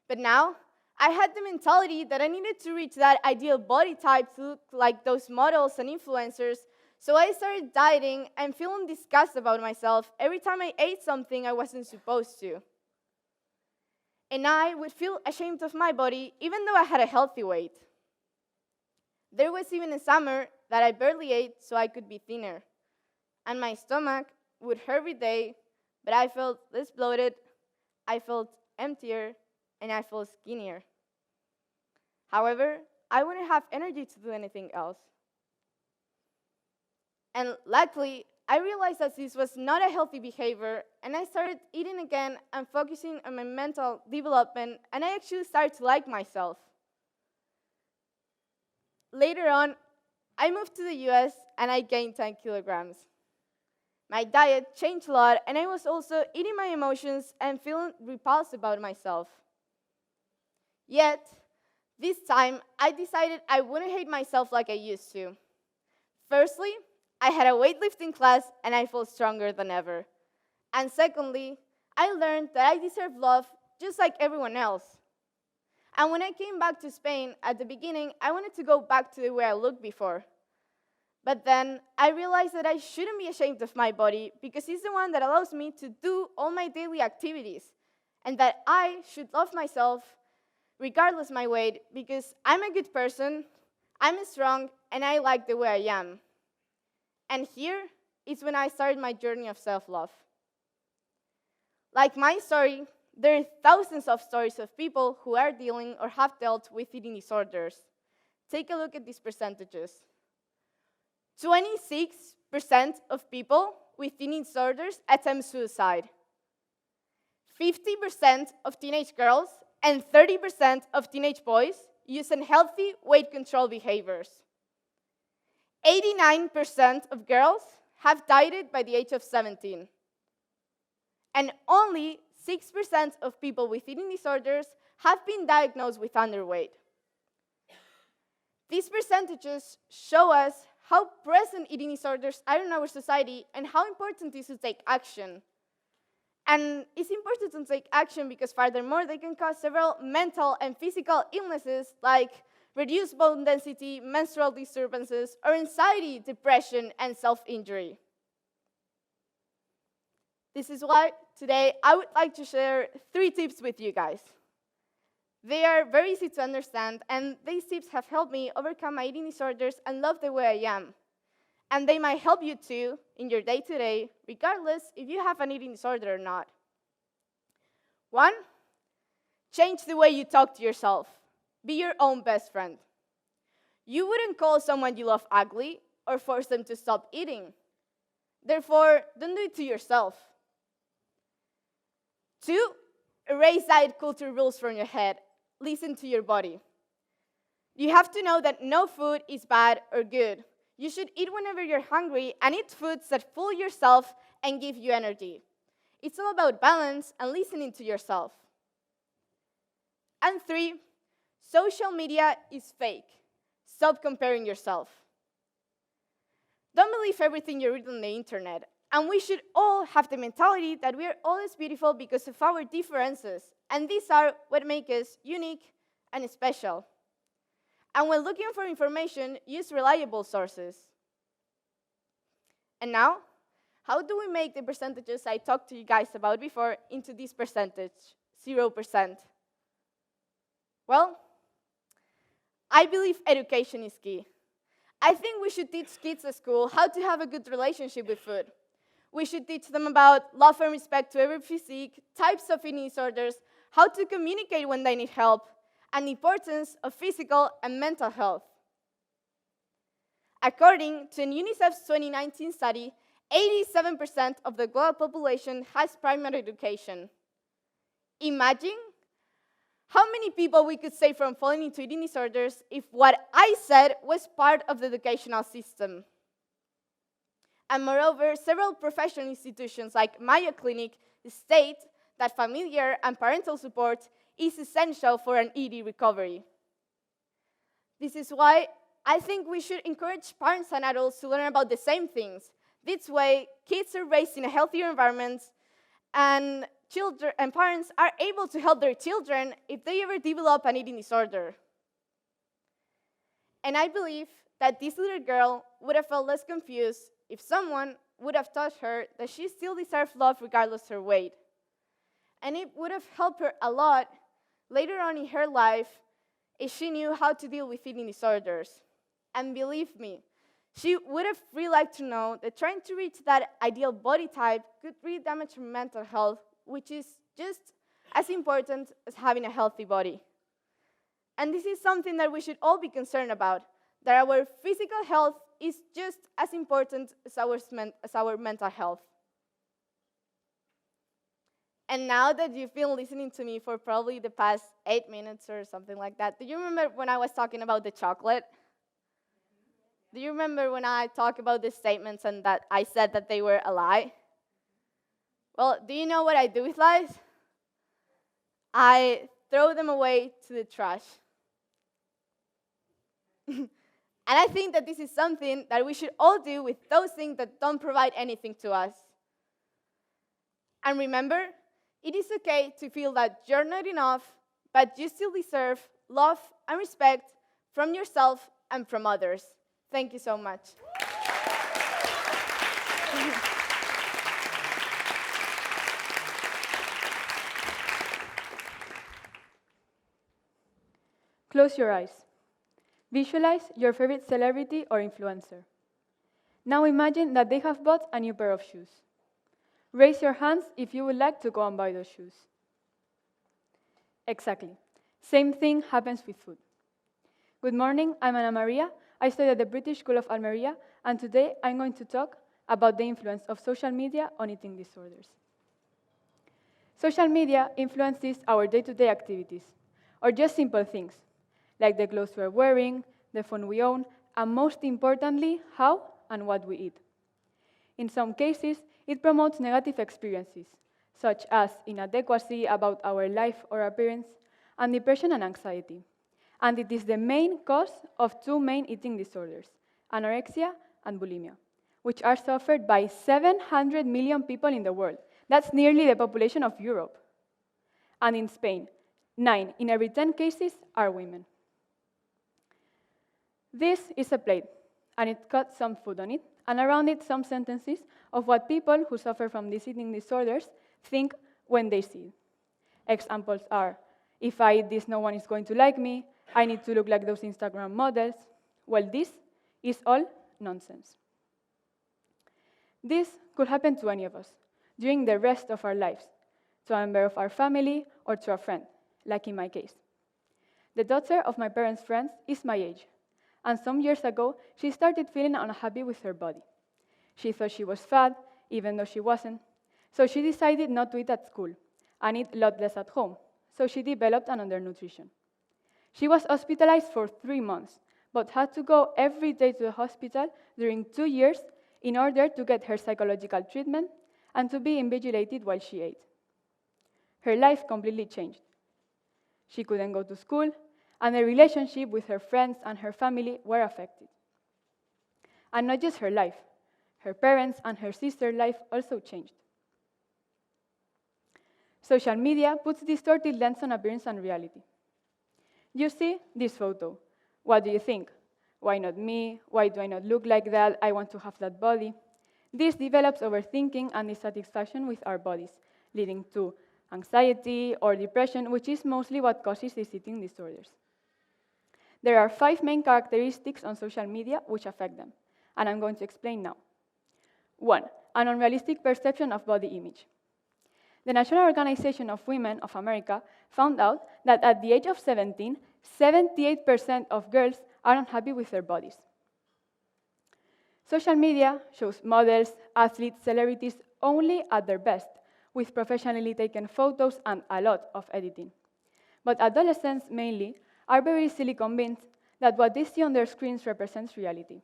but now I had the mentality that I needed to reach that ideal body type to look like those models and influencers, so I started dieting and feeling disgust about myself every time I ate something I wasn't supposed to. And I would feel ashamed of my body even though I had a healthy weight. There was even a summer that I barely ate so I could be thinner, and my stomach would hurt every day, but I felt less bloated, I felt emptier, and I felt skinnier. However, I wouldn't have energy to do anything else. And luckily, I realized that this was not a healthy behavior, and I started eating again and focusing on my mental development, and I actually started to like myself. Later on, I moved to the US and I gained 10 kilograms. My diet changed a lot, and I was also eating my emotions and feeling repulsed about myself. Yet, this time, I decided I wouldn't hate myself like I used to. Firstly, I had a weightlifting class and I felt stronger than ever. And secondly, I learned that I deserve love just like everyone else. And when I came back to Spain, at the beginning, I wanted to go back to the way I looked before. But then I realized that I shouldn't be ashamed of my body because it's the one that allows me to do all my daily activities, and that I should love myself regardless of my weight because I'm a good person, I'm strong, and I like the way I am. And here is when I started my journey of self-love. Like my story, there are thousands of stories of people who are dealing or have dealt with eating disorders. Take a look at these percentages. 26% of people with eating disorders attempt suicide. 50% of teenage girls and 30% of teenage boys use unhealthy weight control behaviors. 89% of girls have dieted by the age of 17. And only 6% of people with eating disorders have been diagnosed with underweight. These percentages show us how present eating disorders are in our society and how important it is to take action. And it's important to take action because furthermore, they can cause several mental and physical illnesses like reduced bone density, menstrual disturbances, or anxiety, depression, and self-injury. This is why today I would like to share 3 tips with you guys. They are very easy to understand, and these tips have helped me overcome my eating disorders and love the way I am. And they might help you too in your day-to-day, regardless if you have an eating disorder or not. 1, change the way you talk to yourself. Be your own best friend. You wouldn't call someone you love ugly or force them to stop eating. Therefore, don't do it to yourself. 2, erase diet culture rules from your head. Listen to your body. You have to know that no food is bad or good. You should eat whenever you're hungry and eat foods that fuel yourself and give you energy. It's all about balance and listening to yourself. And 3, social media is fake. Stop comparing yourself. Don't believe everything you read on the internet. And we should all have the mentality that we are always beautiful because of our differences. And these are what make us unique and special. And when looking for information, use reliable sources. And now, how do we make the percentages I talked to you guys about before into this percentage, 0%? Well, I believe education is key. I think we should teach kids at school how to have a good relationship with food. We should teach them about love and respect to every physique, types of eating disorders, how to communicate when they need help, and the importance of physical and mental health. According to UNICEF's 2019 study, 87% of the global population has primary education. Imagine how many people we could save from falling into eating disorders if what I said was part of the educational system. And moreover, several professional institutions like Mayo Clinic state that familiar and parental support is essential for an ED recovery. This is why I think we should encourage parents and adults to learn about the same things. This way, kids are raised in a healthier environment, and children and parents are able to help their children if they ever develop an eating disorder. And I believe that this little girl would have felt less confused if someone would have taught her that she still deserves love regardless of her weight. And it would have helped her a lot later on in her life if she knew how to deal with eating disorders. And believe me, she would have really liked to know that trying to reach that ideal body type could really damage her mental health, which is just as important as having a healthy body. And this is something that we should all be concerned about, that our physical health is just as important as our mental health. And now that you've been listening to me for probably the past 8 minutes or something like that, do you remember when I was talking about the chocolate? Do you remember when I talked about the statements and that I said that they were a lie? Well, do you know what I do with lies? I throw them away to the trash. And I think that this is something that we should all do with those things that don't provide anything to us. And remember, it is okay to feel that you're not enough, but you still deserve love and respect from yourself and from others. Thank you so much. Close your eyes. Visualize your favorite celebrity or influencer. Now imagine that they have bought a new pair of shoes. Raise your hands if you would like to go and buy those shoes. Exactly. Same thing happens with food. Good morning, I'm Ana Maria. I study at the British School of Almeria, and today I'm going to talk about the influence of social media on eating disorders. Social media influences our day-to-day activities, or just simple things, like the clothes we're wearing, the phone we own, and most importantly, how and what we eat. In some cases, it promotes negative experiences, such as inadequacy about our life or appearance, and depression and anxiety. And it is the main cause of 2 main eating disorders, anorexia and bulimia, which are suffered by 700 million people in the world. That's nearly the population of Europe. And in Spain, 9 in every 10 cases are women. This is a plate, and it got some food on it, and around it some sentences of what people who suffer from these eating disorders think when they see it. Examples are, if I eat this, no one is going to like me, I need to look like those Instagram models. Well, this is all nonsense. This could happen to any of us during the rest of our lives, to a member of our family or to a friend, like in my case. The daughter of my parents' friends is my age, and some years ago, she started feeling unhappy with her body. She thought she was fat, even though she wasn't, so she decided not to eat at school and eat a lot less at home, so she developed an undernutrition. She was hospitalized for 3 months, but had to go every day to the hospital during 2 years in order to get her psychological treatment and to be invigilated while she ate. Her life completely changed. She couldn't go to school, and the relationship with her friends and her family were affected. And not just her life, her parents' and her sister's life also changed. Social media puts distorted lens on appearance and reality. You see this photo. What do you think? Why not me? Why do I not look like that? I want to have that body. This develops overthinking and dissatisfaction with our bodies, leading to anxiety or depression, which is mostly what causes these eating disorders. There are 5 main characteristics on social media which affect them, and I'm going to explain now. 1. An unrealistic perception of body image. The National Organization of Women of America found out that at the age of 17, 78% of girls are unhappy with their bodies. Social media shows models, athletes, celebrities only at their best, with professionally taken photos and a lot of editing. But adolescents, mainly, are very easily convinced that what they see on their screens represents reality.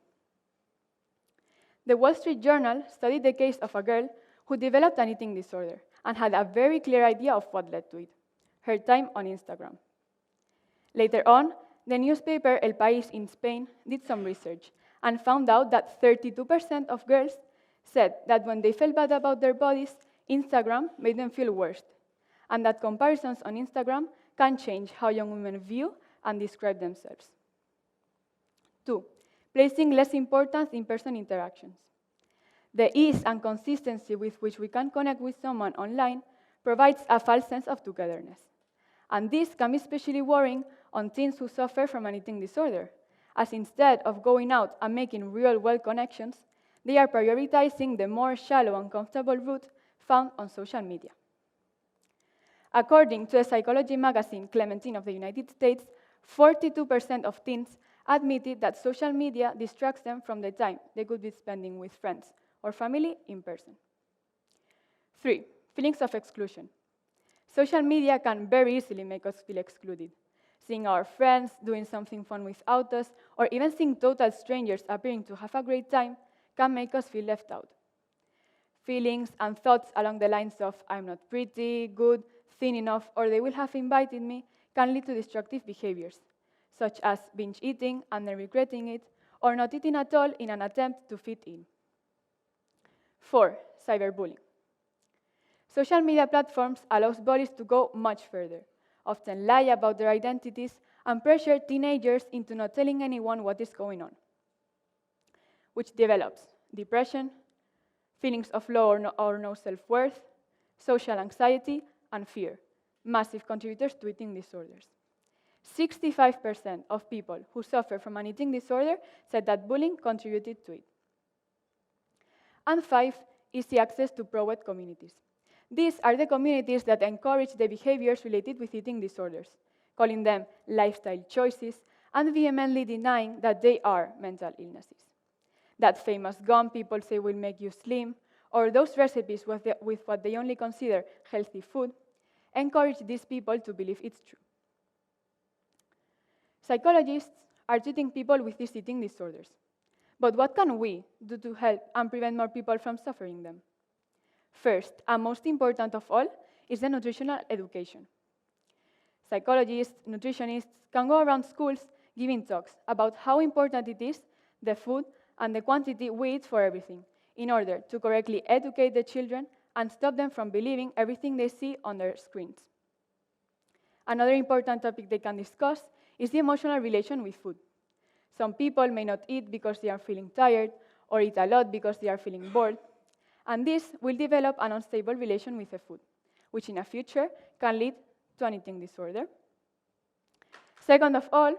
The Wall Street Journal studied the case of a girl who developed an eating disorder and had a very clear idea of what led to it: her time on Instagram. Later on, the newspaper El País in Spain did some research and found out that 32% of girls said that when they felt bad about their bodies, Instagram made them feel worse, and that comparisons on Instagram can change how young women view and describe themselves. 2. Placing less importance in person interactions. The ease and consistency with which we can connect with someone online provides a false sense of togetherness. And this can be especially worrying on teens who suffer from an eating disorder, as instead of going out and making real-world connections, they are prioritizing the more shallow and comfortable route found on social media. According to a psychology magazine, Clementine of the United States, 42% of teens admitted that social media distracts them from the time they could be spending with friends or family in person. 3. Feelings of exclusion. Social media can very easily make us feel excluded. Seeing our friends doing something fun without us, or even seeing total strangers appearing to have a great time, can make us feel left out. Feelings and thoughts along the lines of "I'm not pretty, good, thin enough, or they will have invited me" can lead to destructive behaviors, such as binge eating and then regretting it, or not eating at all in an attempt to fit in. 4. Cyberbullying. Social media platforms allow bullies to go much further, often lie about their identities and pressure teenagers into not telling anyone what is going on, which develops depression, feelings of low or no self-worth, social anxiety, and fear, massive contributors to eating disorders. 65% of people who suffer from an eating disorder said that bullying contributed to it. And 5, easy access to pro-ed communities. These are the communities that encourage the behaviors related with eating disorders, calling them lifestyle choices and vehemently denying that they are mental illnesses. That famous gum people say will make you slim, or those recipes with what they only consider healthy food, encourage these people to believe it's true. Psychologists are treating people with these eating disorders. But what can we do to help and prevent more people from suffering them? First, and most important of all, is the nutritional education. Psychologists, nutritionists can go around schools giving talks about how important it is, the food and the quantity we eat for everything, in order to correctly educate the children and stop them from believing everything they see on their screens. Another important topic they can discuss is the emotional relation with food. Some people may not eat because they are feeling tired, or eat a lot because they are feeling bored, and this will develop an unstable relation with the food, which in the future can lead to an eating disorder. Second of all,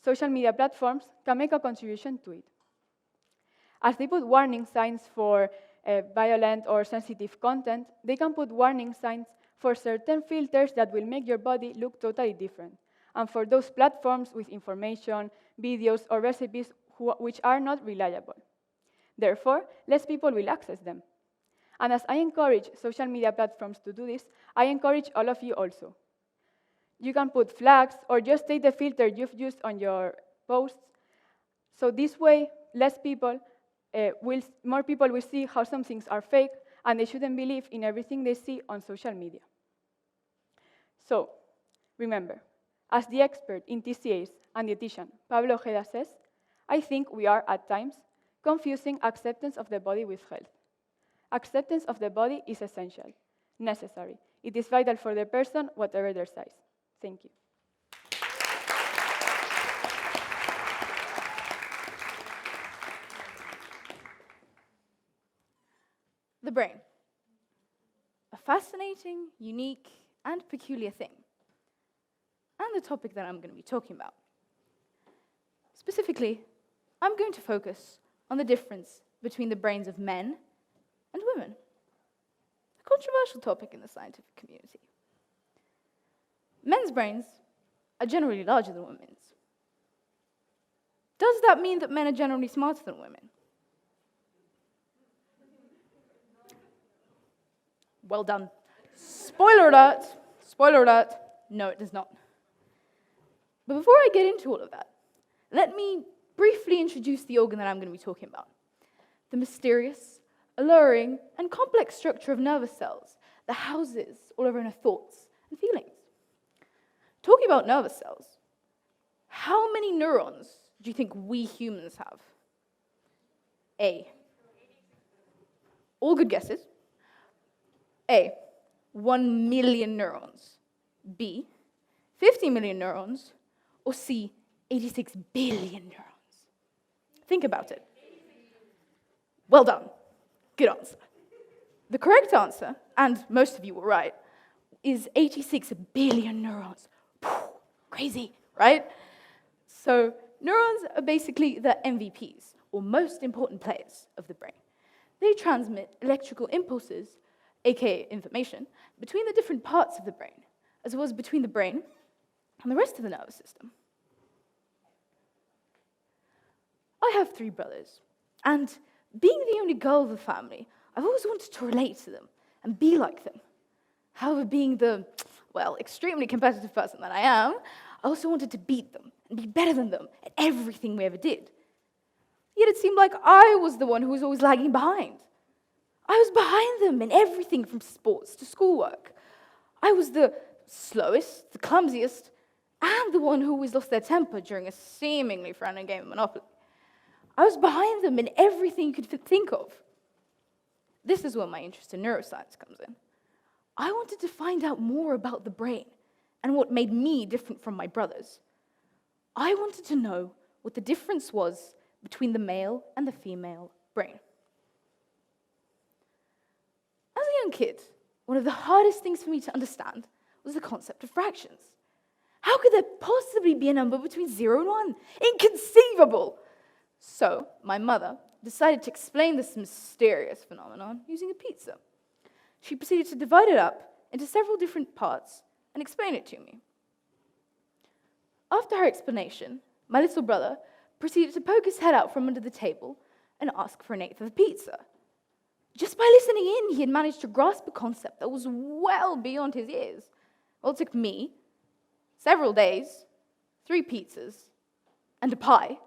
social media platforms can make a contribution to it. As they put warning signs for violent or sensitive content, they can put warning signs for certain filters that will make your body look totally different, and for those platforms with information, videos, or recipes which are not reliable. Therefore, less people will access them. And as I encourage social media platforms to do this, I encourage all of you also. You can put flags or just take the filter you've used on your posts. So this way, more people will see how some things are fake and they shouldn't believe in everything they see on social media. So, remember, as the expert in TCAs and dietitian Pablo Ojeda says, I think we are, at times, confusing acceptance of the body with health. Acceptance of the body is essential, necessary. It is vital for the person, whatever their size. Thank you. The brain. A fascinating, unique, and peculiar thing. And the topic that I'm going to be talking about. Specifically, I'm going to focus on the difference between the brains of men and women. A controversial topic in the scientific community. Men's brains are generally larger than women's. Does that mean that men are generally smarter than women? Well done. Spoiler alert, no, it does not. But before I get into all of that, let me briefly introduce the organ that I'm going to be talking about. The mysterious, alluring, and complex structure of nervous cells that houses all of our inner thoughts and feelings. Talking about nervous cells, how many neurons do you think we humans have? A. All good guesses. A. 1 million neurons. B. 50 million neurons. Or C. 86 billion neurons. Think about it. Well done. Good answer. The correct answer, and most of you were right, is 86 billion neurons. Crazy, right? So neurons are basically the MVPs, or most important players of the brain. They transmit electrical impulses, aka information, between the different parts of the brain, as well as between the brain and the rest of the nervous system. I have 3 brothers, and being the only girl of the family, I've always wanted to relate to them and be like them. However, being the, extremely competitive person that I am, I also wanted to beat them and be better than them at everything we ever did. Yet it seemed like I was the one who was always lagging behind. I was behind them in everything from sports to schoolwork. I was the slowest, the clumsiest, and the one who always lost their temper during a seemingly frowning game of Monopoly. I was behind them in everything you could think of. This is where my interest in neuroscience comes in. I wanted to find out more about the brain and what made me different from my brothers. I wanted to know what the difference was between the male and the female brain. As a young kid, one of the hardest things for me to understand was the concept of fractions. How could there possibly be a number between 0 and 1? Inconceivable! So, my mother decided to explain this mysterious phenomenon using a pizza. She proceeded to divide it up into several different parts and explain it to me. After her explanation, my little brother proceeded to poke his head out from under the table and ask for an eighth of the pizza. Just by listening in, he had managed to grasp a concept that was well beyond his years. Well, it took me several days, 3 pizzas, and a pie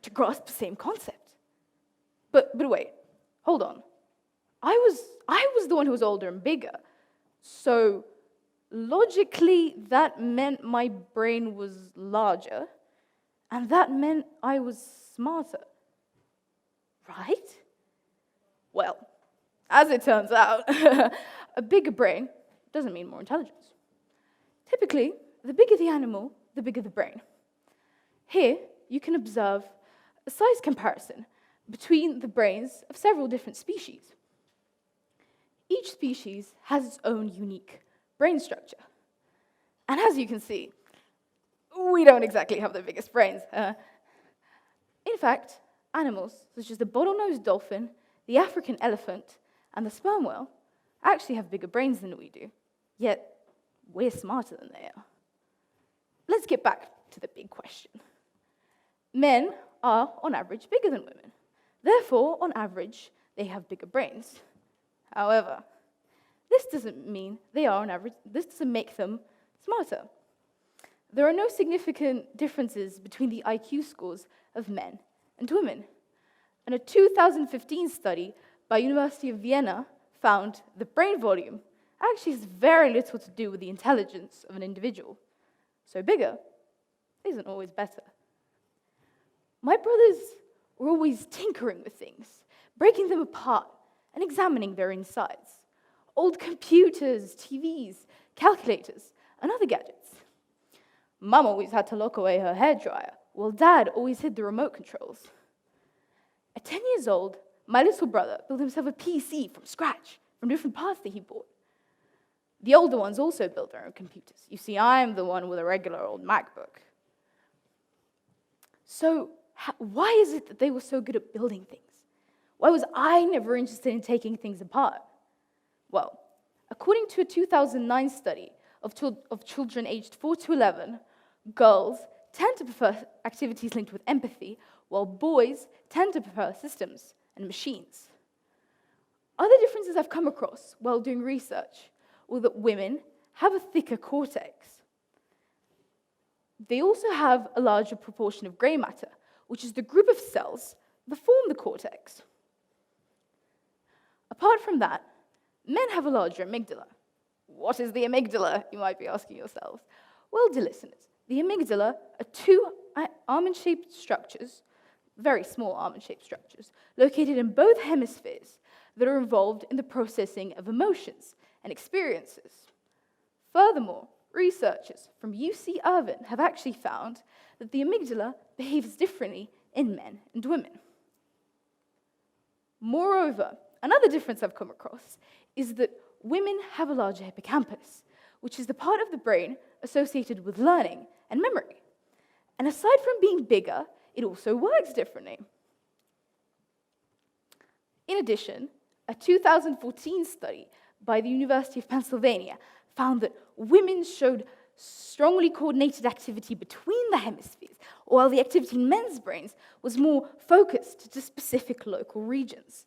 to grasp the same concept. But wait, hold on. I was the one who was older and bigger. So logically, that meant my brain was larger, and that meant I was smarter. Right? Well, as it turns out, a bigger brain doesn't mean more intelligence. Typically, the bigger the animal, the bigger the brain. Here, you can observe a size comparison between the brains of several different species. Each species has its own unique brain structure. And as you can see, we don't exactly have the biggest brains. In fact, animals such as the bottlenose dolphin, the African elephant, and the sperm whale actually have bigger brains than we do, yet we're smarter than they are. Let's get back to the big question. Men are, on average, bigger than women. Therefore, on average, they have bigger brains. However, this doesn't mean they are on average, this doesn't make them smarter. There are no significant differences between the IQ scores of men and women. And a 2015 study by University of Vienna found the brain volume actually has very little to do with the intelligence of an individual. So bigger isn't always better. My brothers were always tinkering with things, breaking them apart and examining their insides. Old computers, TVs, calculators, and other gadgets. Mum always had to lock away her hairdryer, while Dad always hid the remote controls. At 10 years old, my little brother built himself a PC from scratch, from different parts that he bought. The older ones also built their own computers. You see, I'm the one with a regular old MacBook. So, why is it that they were so good at building things? Why was I never interested in taking things apart? Well, according to a 2009 study of children aged 4 to 11, girls tend to prefer activities linked with empathy, while boys tend to prefer systems and machines. Other differences I've come across while doing research were that women have a thicker cortex. They also have a larger proportion of grey matter, which is the group of cells that form the cortex. Apart from that, men have a larger amygdala. What is the amygdala, you might be asking yourselves? Well, dear listeners, the amygdala are two almond-shaped structures, very small almond-shaped structures, located in both hemispheres that are involved in the processing of emotions and experiences. Furthermore, researchers from UC Irvine have actually found that the amygdala behaves differently in men and women. Moreover, another difference I've come across is that women have a larger hippocampus, which is the part of the brain associated with learning and memory. And aside from being bigger, it also works differently. In addition, a 2014 study by the University of Pennsylvania found that women showed strongly coordinated activity between the hemispheres, while the activity in men's brains was more focused to specific local regions.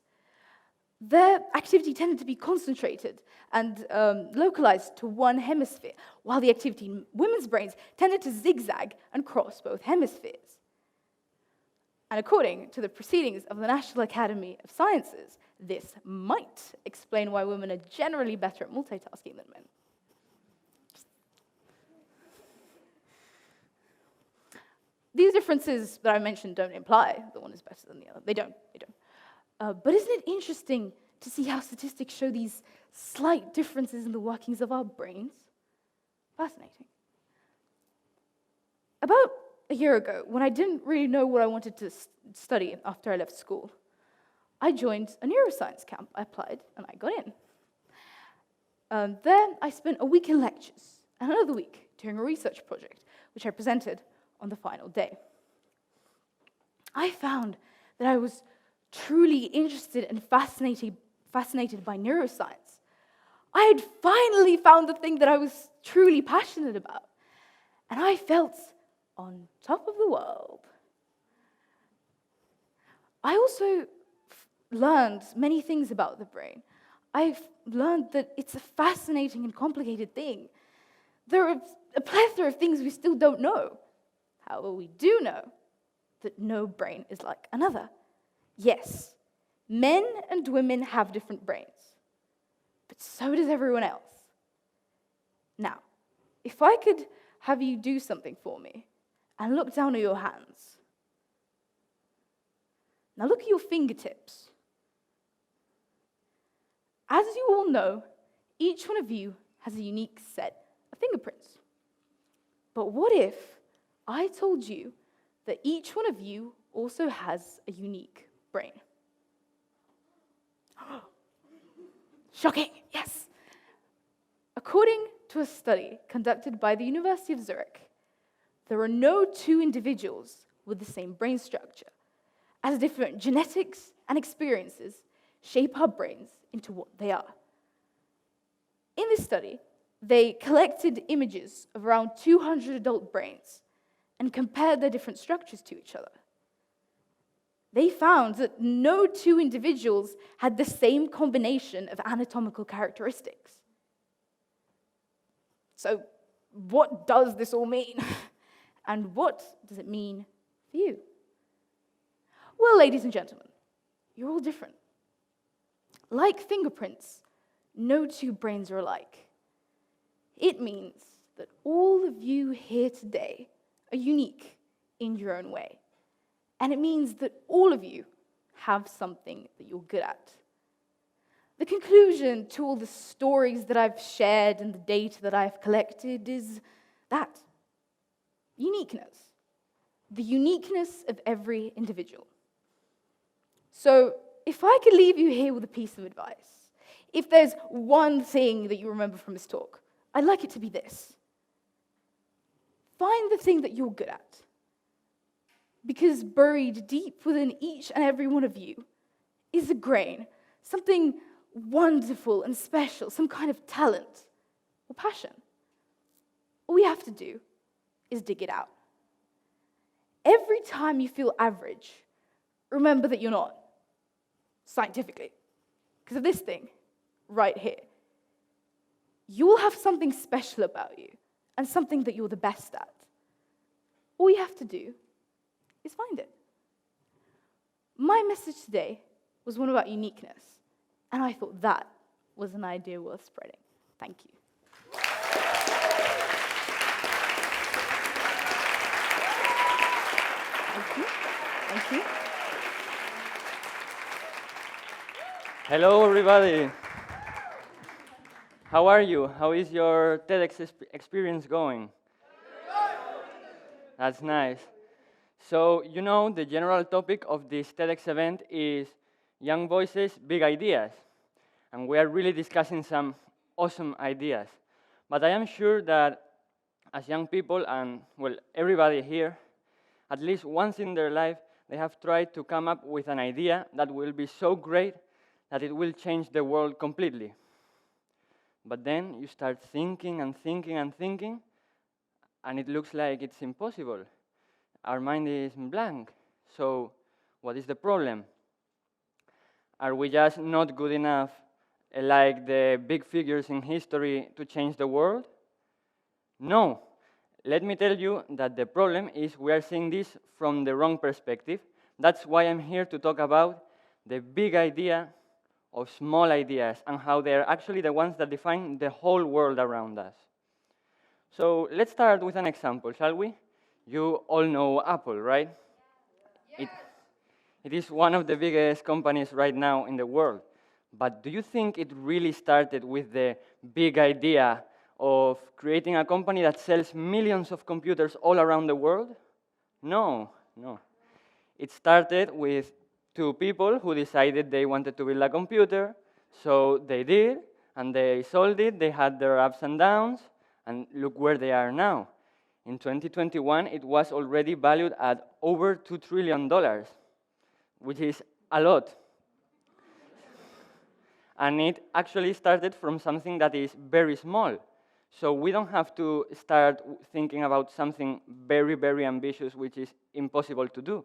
Their activity tended to be concentrated and localized to one hemisphere, while the activity in women's brains tended to zigzag and cross both hemispheres. And according to the proceedings of the National Academy of Sciences, this might explain why women are generally better at multitasking than men. These differences that I mentioned don't imply that one is better than the other. They don't. But isn't it interesting to see how statistics show these slight differences in the workings of our brains? Fascinating. About a year ago, when I didn't really know what I wanted to study after I left school, I joined a neuroscience camp. I applied, and I got in. There, I spent a week in lectures, and another week doing a research project, which I presented on the final day. I found that I was truly interested and fascinated by neuroscience. I had finally found the thing that I was truly passionate about, and I felt on top of the world. I also learned many things about the brain. I've learned that it's a fascinating and complicated thing. There are a plethora of things we still don't know. However, we do know that no brain is like another. Yes, men and women have different brains, but so does everyone else. Now, if I could have you do something for me and look down at your hands. Now look at your fingertips. As you all know, each one of you has a unique set of fingerprints. But what if I told you that each one of you also has a unique brain? Shocking, yes. According to a study conducted by the University of Zurich, there are no two individuals with the same brain structure, as different genetics and experiences shape our brains into what they are. In this study, they collected images of around 200 adult brains and compared their different structures to each other. They found that no two individuals had the same combination of anatomical characteristics. So, what does this all mean? And what does it mean for you? Well, ladies and gentlemen, you're all different. Like fingerprints, no two brains are alike. It means that all of you here today are unique in your own way. And it means that all of you have something that you're good at. The conclusion to all the stories that I've shared and the data that I've collected is that uniqueness, the uniqueness of every individual. So if I could leave you here with a piece of advice, if there's one thing that you remember from this talk, I'd like it to be this. Find the thing that you're good at. Because buried deep within each and every one of you is a grain, something wonderful and special, some kind of talent or passion. All we have to do is dig it out. Every time you feel average, remember that you're not, scientifically, because of this thing right here. You will have something special about you and something that you're the best at. All you have to do is find it. My message today was one about uniqueness, and I thought that was an idea worth spreading. Thank you. Thank you. Thank you. Hello, everybody. How are you? How is your TEDx experience going? That's nice. So, you know, the general topic of this TEDx event is Young Voices, Big Ideas. And we are really discussing some awesome ideas. But I am sure that as young people, and, well, everybody here, at least once in their life, they have tried to come up with an idea that will be so great that it will change the world completely. But then you start thinking and thinking and thinking, and it looks like it's impossible. Our mind is blank. So what is the problem? Are we just not good enough, like the big figures in history, to change the world? No. Let me tell you that the problem is we are seeing this from the wrong perspective. That's why I'm here to talk about the big idea of small ideas and how they're actually the ones that define the whole world around us. So let's start with an example, shall we? You all know Apple, right? Yes. It is one of the biggest companies right now in the world. But do you think it really started with the big idea of creating a company that sells millions of computers all around the world? No, no. It started with two people who decided they wanted to build a computer, so they did, and they sold it. They had their ups and downs, and look where they are now. In 2021, it was already valued at over $2 trillion, which is a lot. And it actually started from something that is very small. So we don't have to start thinking about something very, very ambitious, which is impossible to do.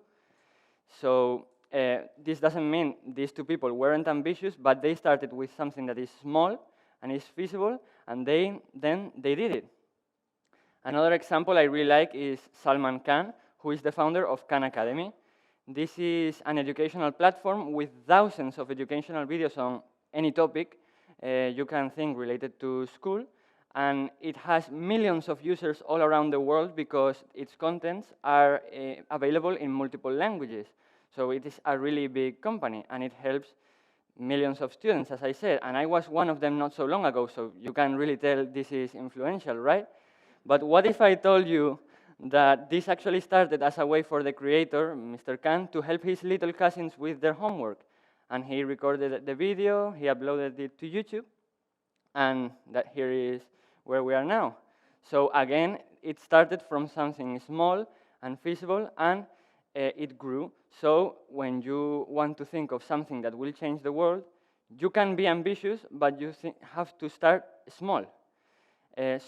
So this doesn't mean these two people weren't ambitious, but they started with something that is small and is feasible, and then they did it. Another example I really like is Salman Khan, who is the founder of Khan Academy. This is an educational platform with thousands of educational videos on any topic you can think related to school. And it has millions of users all around the world because its contents are available in multiple languages. So it is a really big company, and it helps millions of students, as I said. And I was one of them not so long ago, so you can really tell this is influential, right? But what if I told you that this actually started as a way for the creator, Mr. Khan, to help his little cousins with their homework? And he recorded the video, he uploaded it to YouTube, and that here is where we are now. So again, it started from something small and feasible, and it grew. So when you want to think of something that will change the world, you can be ambitious, but you have to start small. And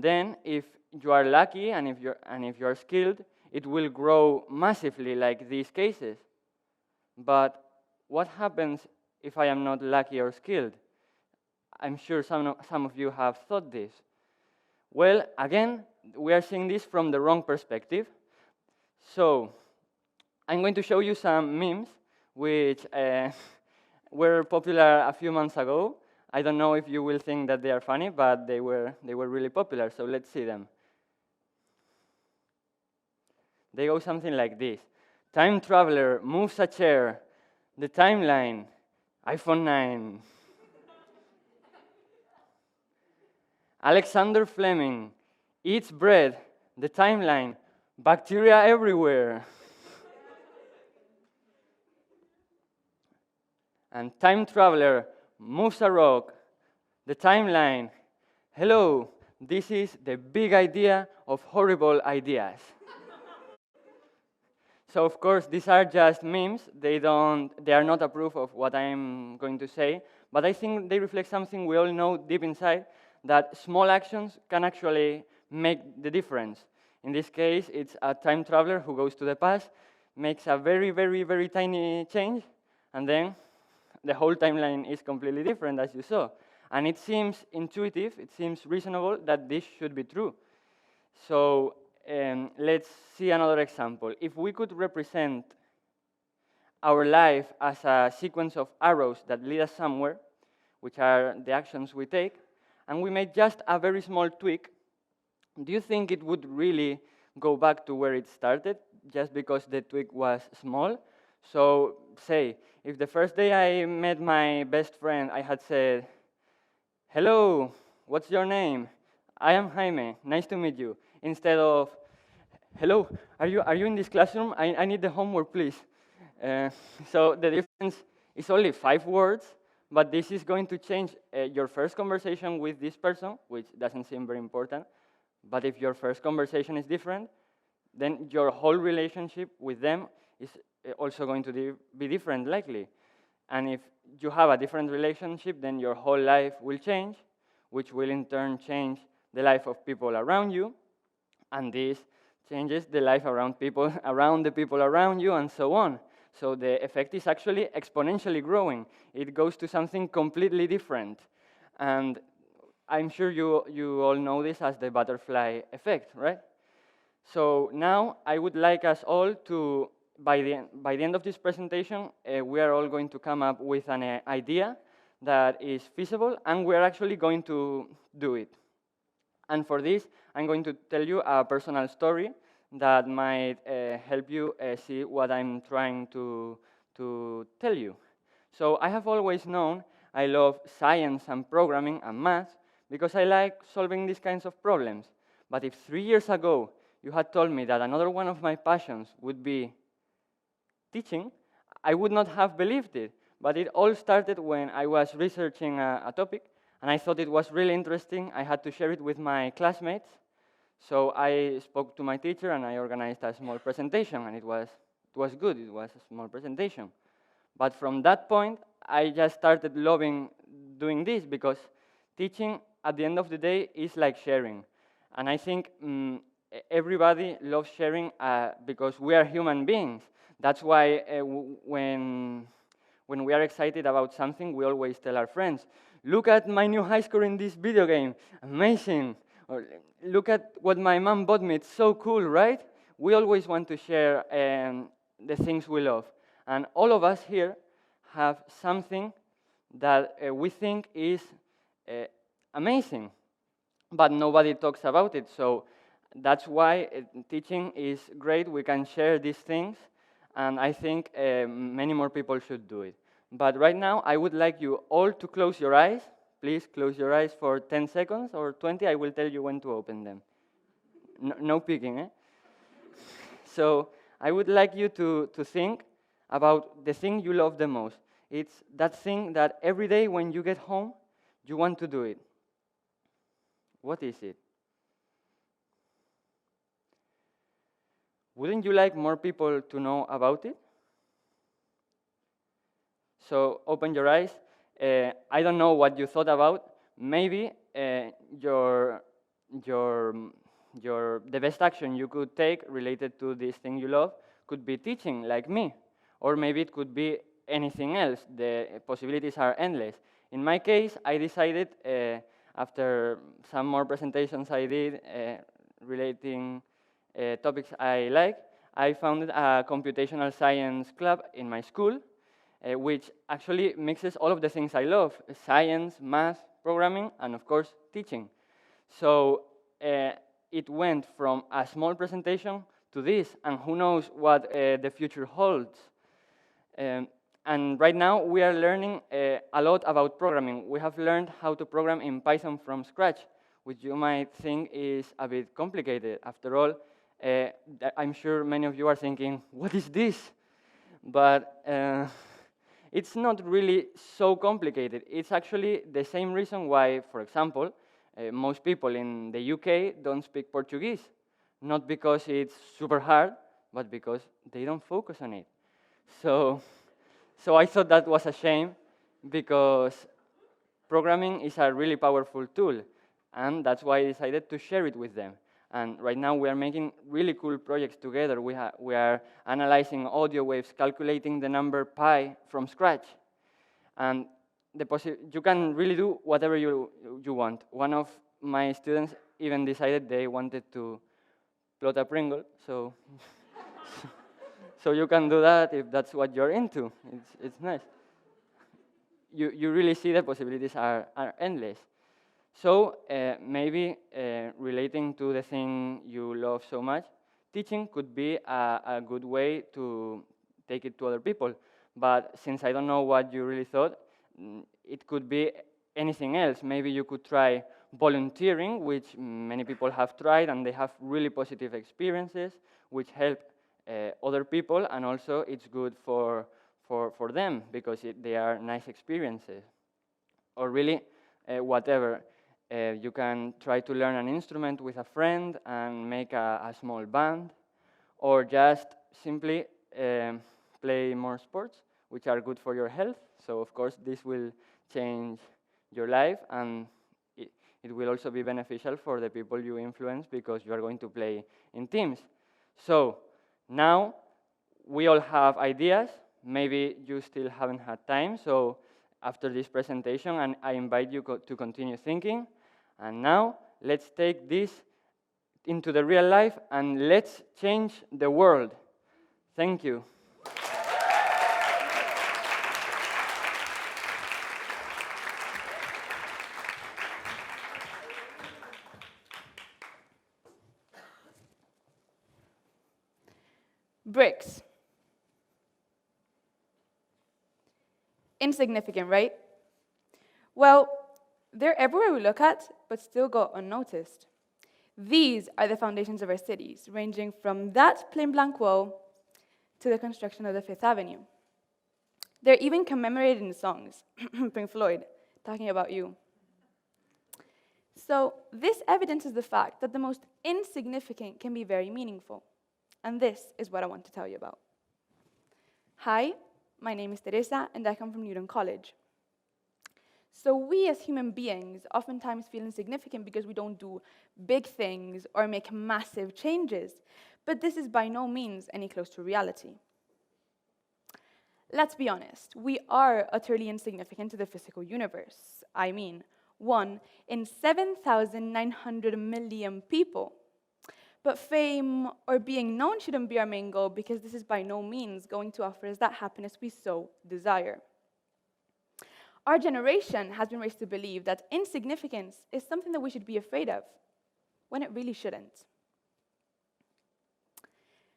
then if you are lucky and if you are skilled, it will grow massively like these cases. But what happens if I am not lucky or skilled? I'm sure some of you have thought this. Well, again, we are seeing this from the wrong perspective. So I'm going to show you some memes, which were popular a few months ago. I don't know if you will think that they are funny, but they were really popular, so let's see them. They go something like this. Time traveler moves a chair. The timeline, iPhone 9. Alexander Fleming eats bread. The timeline, bacteria everywhere. And time traveler moves a rock. The timeline, hello, this is the big idea of horrible ideas. So of course, these are just memes. They are not a proof of what I'm going to say, but I think they reflect something we all know deep inside, that small actions can actually make the difference. In this case, it's a time traveler who goes to the past, makes a very, very, very tiny change, and then the whole timeline is completely different, as you saw. And it seems intuitive, it seems reasonable that this should be true. So let's see another example. If we could represent our life as a sequence of arrows that lead us somewhere, which are the actions we take, and we made just a very small tweak, do you think it would really go back to where it started, just because the tweak was small? So, say, if the first day I met my best friend, I had said, hello, what's your name? I am Jaime, nice to meet you. Instead of, hello, are you in this classroom? I need the homework, please. So the difference is only 5 words, but this is going to change your first conversation with this person, which doesn't seem very important. But if your first conversation is different, then your whole relationship with them is also going to be different, likely. And if you have a different relationship, then your whole life will change, which will in turn change the life of people around you, and this changes the life around people, around the people around you, and so on. So the effect is actually exponentially growing. It goes to something completely different. And I'm sure you all know this as the butterfly effect, right? So now I would like us all to, by the end of this presentation, we are all going to come up with an idea that is feasible, and we're actually going to do it. And for this, I'm going to tell you a personal story that might help you see what I'm trying to tell you. So I have always known I love science and programming and math because I like solving these kinds of problems. But if 3 years ago you had told me that another one of my passions would be teaching, I would not have believed it. But it all started when I was researching a topic, and I thought it was really interesting. I had to share it with my classmates. So I spoke to my teacher, and I organized a small presentation, and it was good. It was a small presentation. But from that point, I just started loving doing this, because teaching, at the end of the day, is like sharing. And I think everybody loves sharing because we are human beings. That's why when we are excited about something, we always tell our friends, look at my new high score in this video game, amazing. Or look at what my mom bought me, it's so cool, right? We always want to share the things we love. And all of us here have something that we think is amazing, but nobody talks about it. So that's why teaching is great. We can share these things, and I think many more people should do it. But right now, I would like you all to close your eyes. Please close your eyes for 10 seconds or 20. I will tell you when to open them. No peeking, eh? So I would like you to think about the thing you love the most. It's that thing that every day when you get home, you want to do it. What is it? Wouldn't you like more people to know about it? So open your eyes. I don't know what you thought about. Maybe the best action you could take related to this thing you love could be teaching, like me. Or maybe it could be anything else. The possibilities are endless. In my case, I decided, after some more presentations I did relating topics I like, I founded a computational science club in my school. which actually mixes all of the things I love: science, math, programming, and of course, teaching. So it went from a small presentation to this, and who knows what the future holds. And right now, we are learning a lot about programming. We have learned how to program in Python from scratch, which you might think is a bit complicated. After all, I'm sure many of you are thinking, what is this? But it's not really so complicated. It's actually the same reason why, for example, most people in the UK don't speak Portuguese. Not because it's super hard, but because they don't focus on it. So I thought that was a shame, because programming is a really powerful tool, and that's why I decided to share it with them. And right now we are making really cool projects together. We are analyzing audio waves, calculating the number pi from scratch. And you can really do whatever you want. One of my students even decided they wanted to plot a Pringle, so so you can do that if that's what you're into. It's nice. You really see the possibilities are endless. So maybe relating to the thing you love so much, teaching could be a good way to take it to other people. But since I don't know what you really thought, it could be anything else. Maybe you could try volunteering, which many people have tried, and they have really positive experiences, which help other people, and also it's good for them, because they are nice experiences. Or really, whatever. You can try to learn an instrument with a friend and make a small band, or just simply play more sports, which are good for your health. So of course, this will change your life, and it will also be beneficial for the people you influence, because you are going to play in teams. So now we all have ideas. Maybe you still haven't had time. So after this presentation, and I invite you to continue thinking. And now let's take this into the real life, and let's change the world. Thank you. Bricks. Insignificant, right? Well, they're everywhere we look at, but still go unnoticed. These are the foundations of our cities, ranging from that plain blank wall to the construction of the Fifth Avenue. They're even commemorated in songs. Pink Floyd, talking about you. So this evidences the fact that the most insignificant can be very meaningful. And this is what I want to tell you about. Hi, my name is Teresa, and I come from Newton College. So we as human beings oftentimes feel insignificant because we don't do big things or make massive changes. But this is by no means any close to reality. Let's be honest, we are utterly insignificant to the physical universe. I mean, 1 in 7,900 million people. But fame or being known shouldn't be our main goal, because this is by no means going to offer us that happiness we so desire. Our generation has been raised to believe that insignificance is something that we should be afraid of, when it really shouldn't.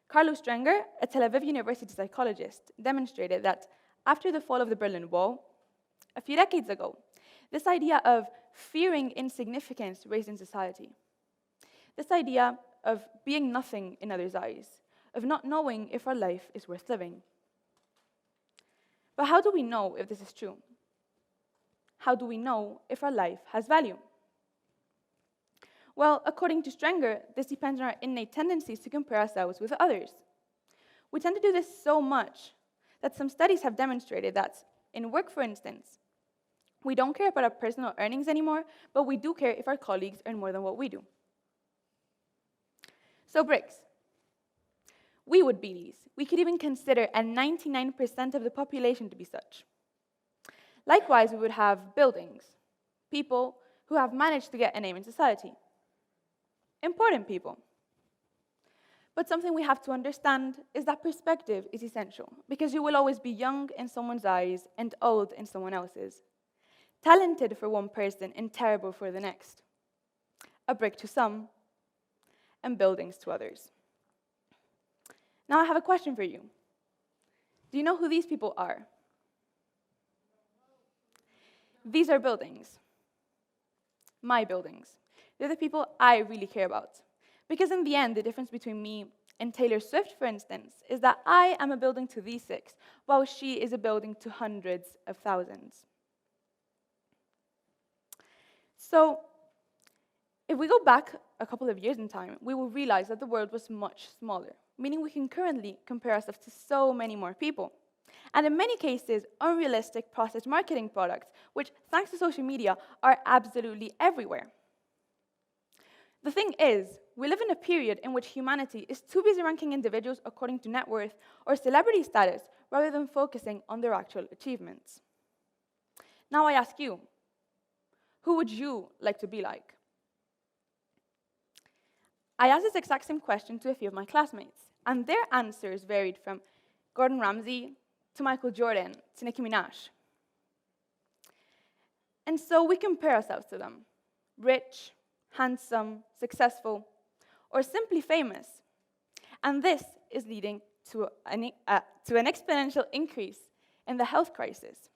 Carlos Strenger, a Tel Aviv University psychologist, demonstrated that after the fall of the Berlin Wall, a few decades ago, this idea of fearing insignificance raised in society. This idea of being nothing in others' eyes, of not knowing if our life is worth living. But how do we know if this is true? How do we know if our life has value? Well, according to Strenger, this depends on our innate tendencies to compare ourselves with others. We tend to do this so much that some studies have demonstrated that in work, for instance, we don't care about our personal earnings anymore, but we do care if our colleagues earn more than what we do. So bricks. We would be these. We could even consider a 99% of the population to be such. Likewise, we would have buildings, people who have managed to get a name in society. Important people. But something we have to understand is that perspective is essential, because you will always be young in someone's eyes and old in someone else's. Talented for one person and terrible for the next. A brick to some, and buildings to others. Now I have a question for you. Do you know who these people are? These are buildings. My buildings. They're the people I really care about. Because in the end, the difference between me and Taylor Swift, for instance, is that I am a building to these 6, while she is a building to hundreds of thousands. So, if we go back a couple of years in time, we will realize that the world was much smaller, meaning we can currently compare ourselves to so many more people. And in many cases, unrealistic processed marketing products, which, thanks to social media, are absolutely everywhere. The thing is, we live in a period in which humanity is too busy ranking individuals according to net worth or celebrity status, rather than focusing on their actual achievements. Now I ask you, who would you like to be like? I asked this exact same question to a few of my classmates, and their answers varied from Gordon Ramsay to Michael Jordan to Nicki Minaj. And so we compare ourselves to them. Rich, handsome, successful, or simply famous. And this is leading to an exponential increase in the health crisis.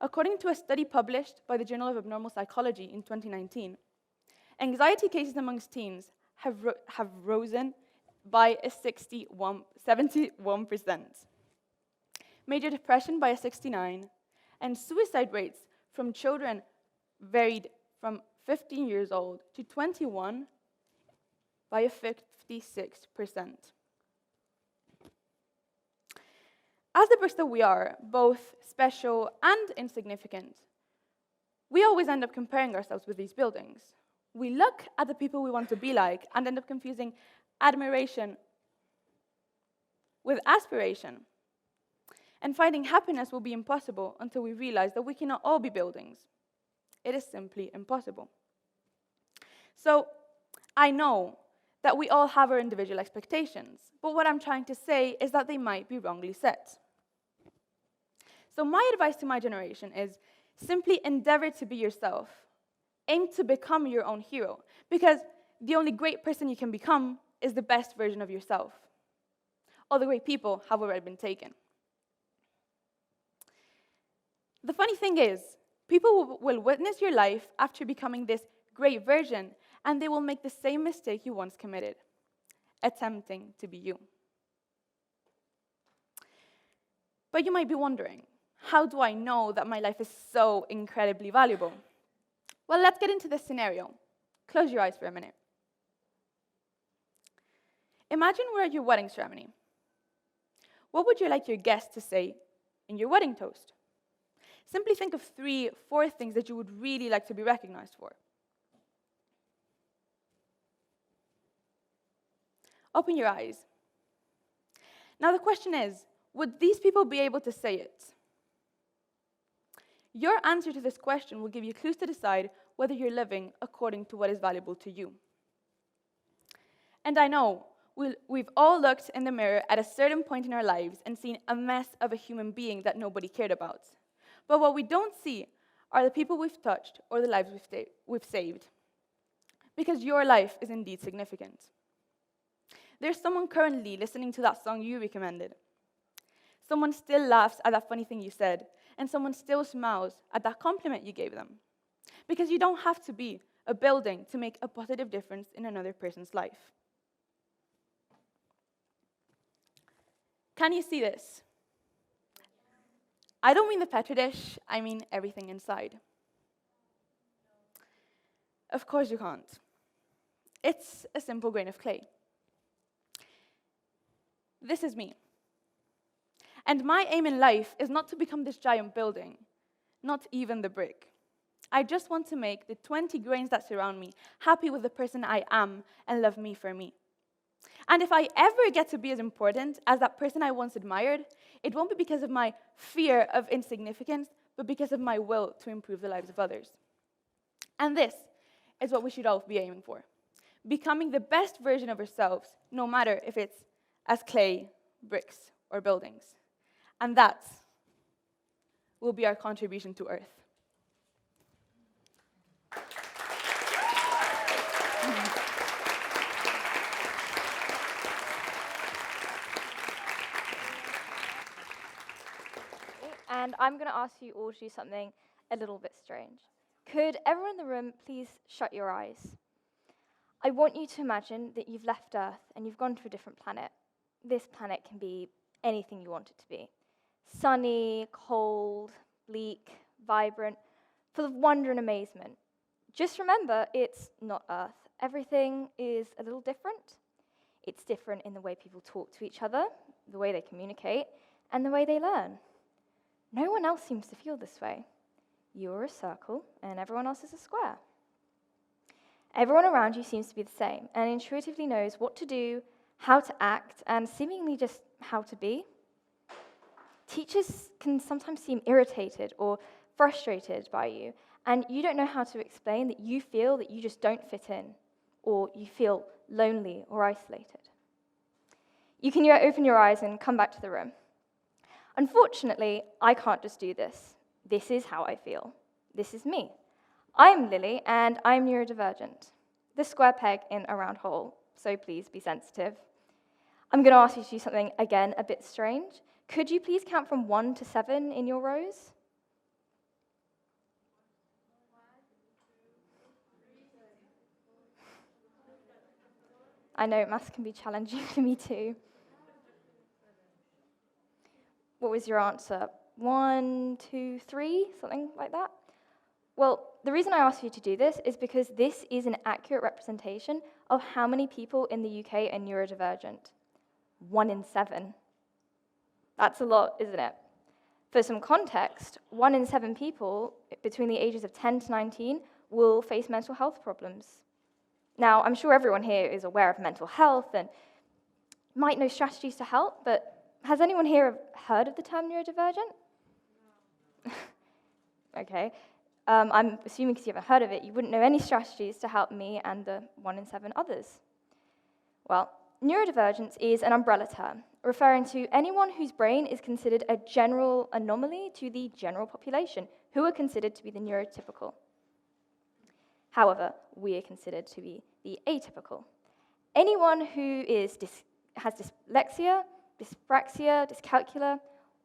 According to a study published by the Journal of Abnormal Psychology in 2019, anxiety cases amongst teens have risen by a 71%. Major depression by a 69%, and suicide rates from children varied from 15 years old to 21 by a 56%. As the bricks that we are, both special and insignificant, we always end up comparing ourselves with these buildings. We look at the people we want to be like and end up confusing admiration with aspiration. And finding happiness will be impossible until we realize that we cannot all be buildings. It is simply impossible. So, I know that we all have our individual expectations, but what I'm trying to say is that they might be wrongly set. So my advice to my generation is simply endeavor to be yourself. Aim to become your own hero, because the only great person you can become is the best version of yourself. All the great people have already been taken. The funny thing is, people will witness your life after becoming this great version, and they will make the same mistake you once committed, attempting to be you. But you might be wondering, how do I know that my life is so incredibly valuable? Well, let's get into this scenario. Close your eyes for a minute. Imagine we're at your wedding ceremony. What would you like your guests to say in your wedding toast? Simply think of 3, 4 things that you would really like to be recognized for. Open your eyes. Now the question is, would these people be able to say it? Your answer to this question will give you clues to decide whether you're living according to what is valuable to you. And I know, we've all looked in the mirror at a certain point in our lives and seen a mess of a human being that nobody cared about. But what we don't see are the people we've touched or the lives we've saved. Because your life is indeed significant. There's someone currently listening to that song you recommended. Someone still laughs at that funny thing you said, and someone still smiles at that compliment you gave them. Because you don't have to be a building to make a positive difference in another person's life. Can you see this? I don't mean the Petri dish, I mean everything inside. Of course you can't. It's a simple grain of clay. This is me. And my aim in life is not to become this giant building, not even the brick. I just want to make the 20 grains that surround me happy with the person I am and love me for me. And if I ever get to be as important as that person I once admired, it won't be because of my fear of insignificance, but because of my will to improve the lives of others. And this is what we should all be aiming for. becoming the best version of ourselves, no matter if it's as clay, bricks, or buildings. And that will be our contribution to Earth. And I'm going to ask you all to do something a little bit strange. Could everyone in the room please shut your eyes? I want you to imagine that you've left Earth and you've gone to a different planet. This planet can be anything you want it to be. Sunny, cold, bleak, vibrant, full of wonder and amazement. Just remember, it's not Earth. Everything is a little different. It's different in the way people talk to each other, the way they communicate, and the way they learn. No one else seems to feel this way. You're a circle, and everyone else is a square. Everyone around you seems to be the same, and intuitively knows what to do, how to act, and seemingly just how to be. Teachers can sometimes seem irritated or frustrated by you, and you don't know how to explain that you feel that you just don't fit in, or you feel lonely or isolated. You can open your eyes and come back to the room. Unfortunately, I can't just do this. This is how I feel. This is me. I'm Lily, and I'm neurodivergent. The square peg in a round hole, so please be sensitive. I'm going to ask you to do something, again, a bit strange. Could you please count from 1 to 7 in your rows? I know maths can be challenging for me too. What was your answer? 1, 2, 3, something like that? Well, the reason I asked you to do this is because this is an accurate representation of how many people in the UK are neurodivergent. 1 in 7. That's a lot, isn't it? For some context, 1 in 7 people between the ages of 10 to 19 will face mental health problems. Now, I'm sure everyone here is aware of mental health and might know strategies to help, but has anyone here heard of the term neurodivergent? No. Okay. I'm assuming because you haven't heard of it, you wouldn't know any strategies to help me and the 1 in 7 others. Well, neurodivergence is an umbrella term, referring to anyone whose brain is considered a general anomaly to the general population, who are considered to be the neurotypical. However, we are considered to be the atypical. Anyone who has dyslexia, dyspraxia, dyscalculia,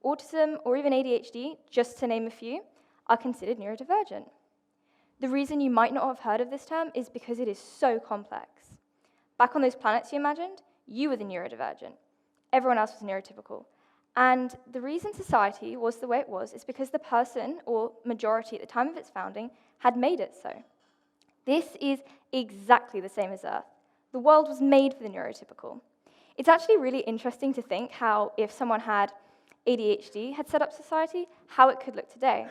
autism, or even ADHD, just to name a few, are considered neurodivergent. The reason you might not have heard of this term is because it is so complex. Back on those planets you imagined, you were the neurodivergent. Everyone else was neurotypical. And the reason society was the way it was is because the person, or majority at the time of its founding, had made it so. This is exactly the same as Earth. The world was made for the neurotypical. It's actually really interesting to think how, if someone had ADHD had set up society, how it could look today.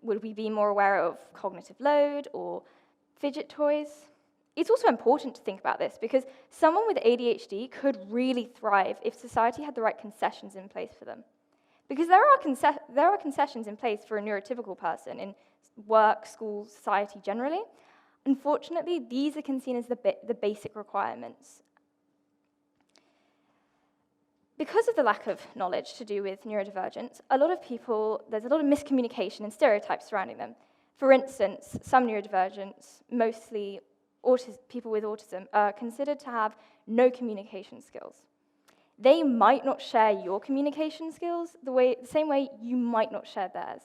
Would we be more aware of cognitive load or fidget toys? It's also important to think about this because someone with ADHD could really thrive if society had the right concessions in place for them. Because there are concessions in place for a neurotypical person in work, school, society generally. Unfortunately, these are seen as the basic requirements. Because of the lack of knowledge to do with neurodivergence, there's a lot of miscommunication and stereotypes surrounding them. For instance, some neurodivergents, mostly people with autism, are considered to have no communication skills. They might not share your communication skills the same way you might not share theirs.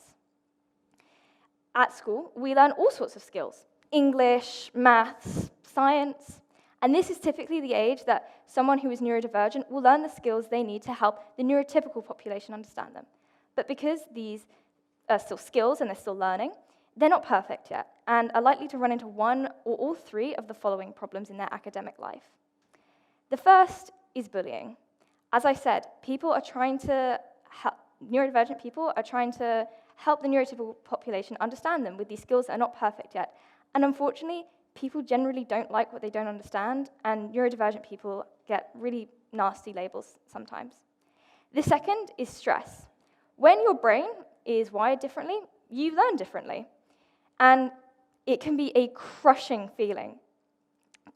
At school, we learn all sorts of skills: English, maths, science. And this is typically the age that someone who is neurodivergent will learn the skills they need to help the neurotypical population understand them. But because these are still skills and they're still learning, they're not perfect yet and are likely to run into one or all 3 of the following problems in their academic life. The first is bullying. As I said, neurodivergent people are trying to help the neurotypical population understand them with these skills that are not perfect yet. And unfortunately, people generally don't like what they don't understand, and neurodivergent people get really nasty labels sometimes. The second is stress. When your brain is wired differently, you learn differently. And it can be a crushing feeling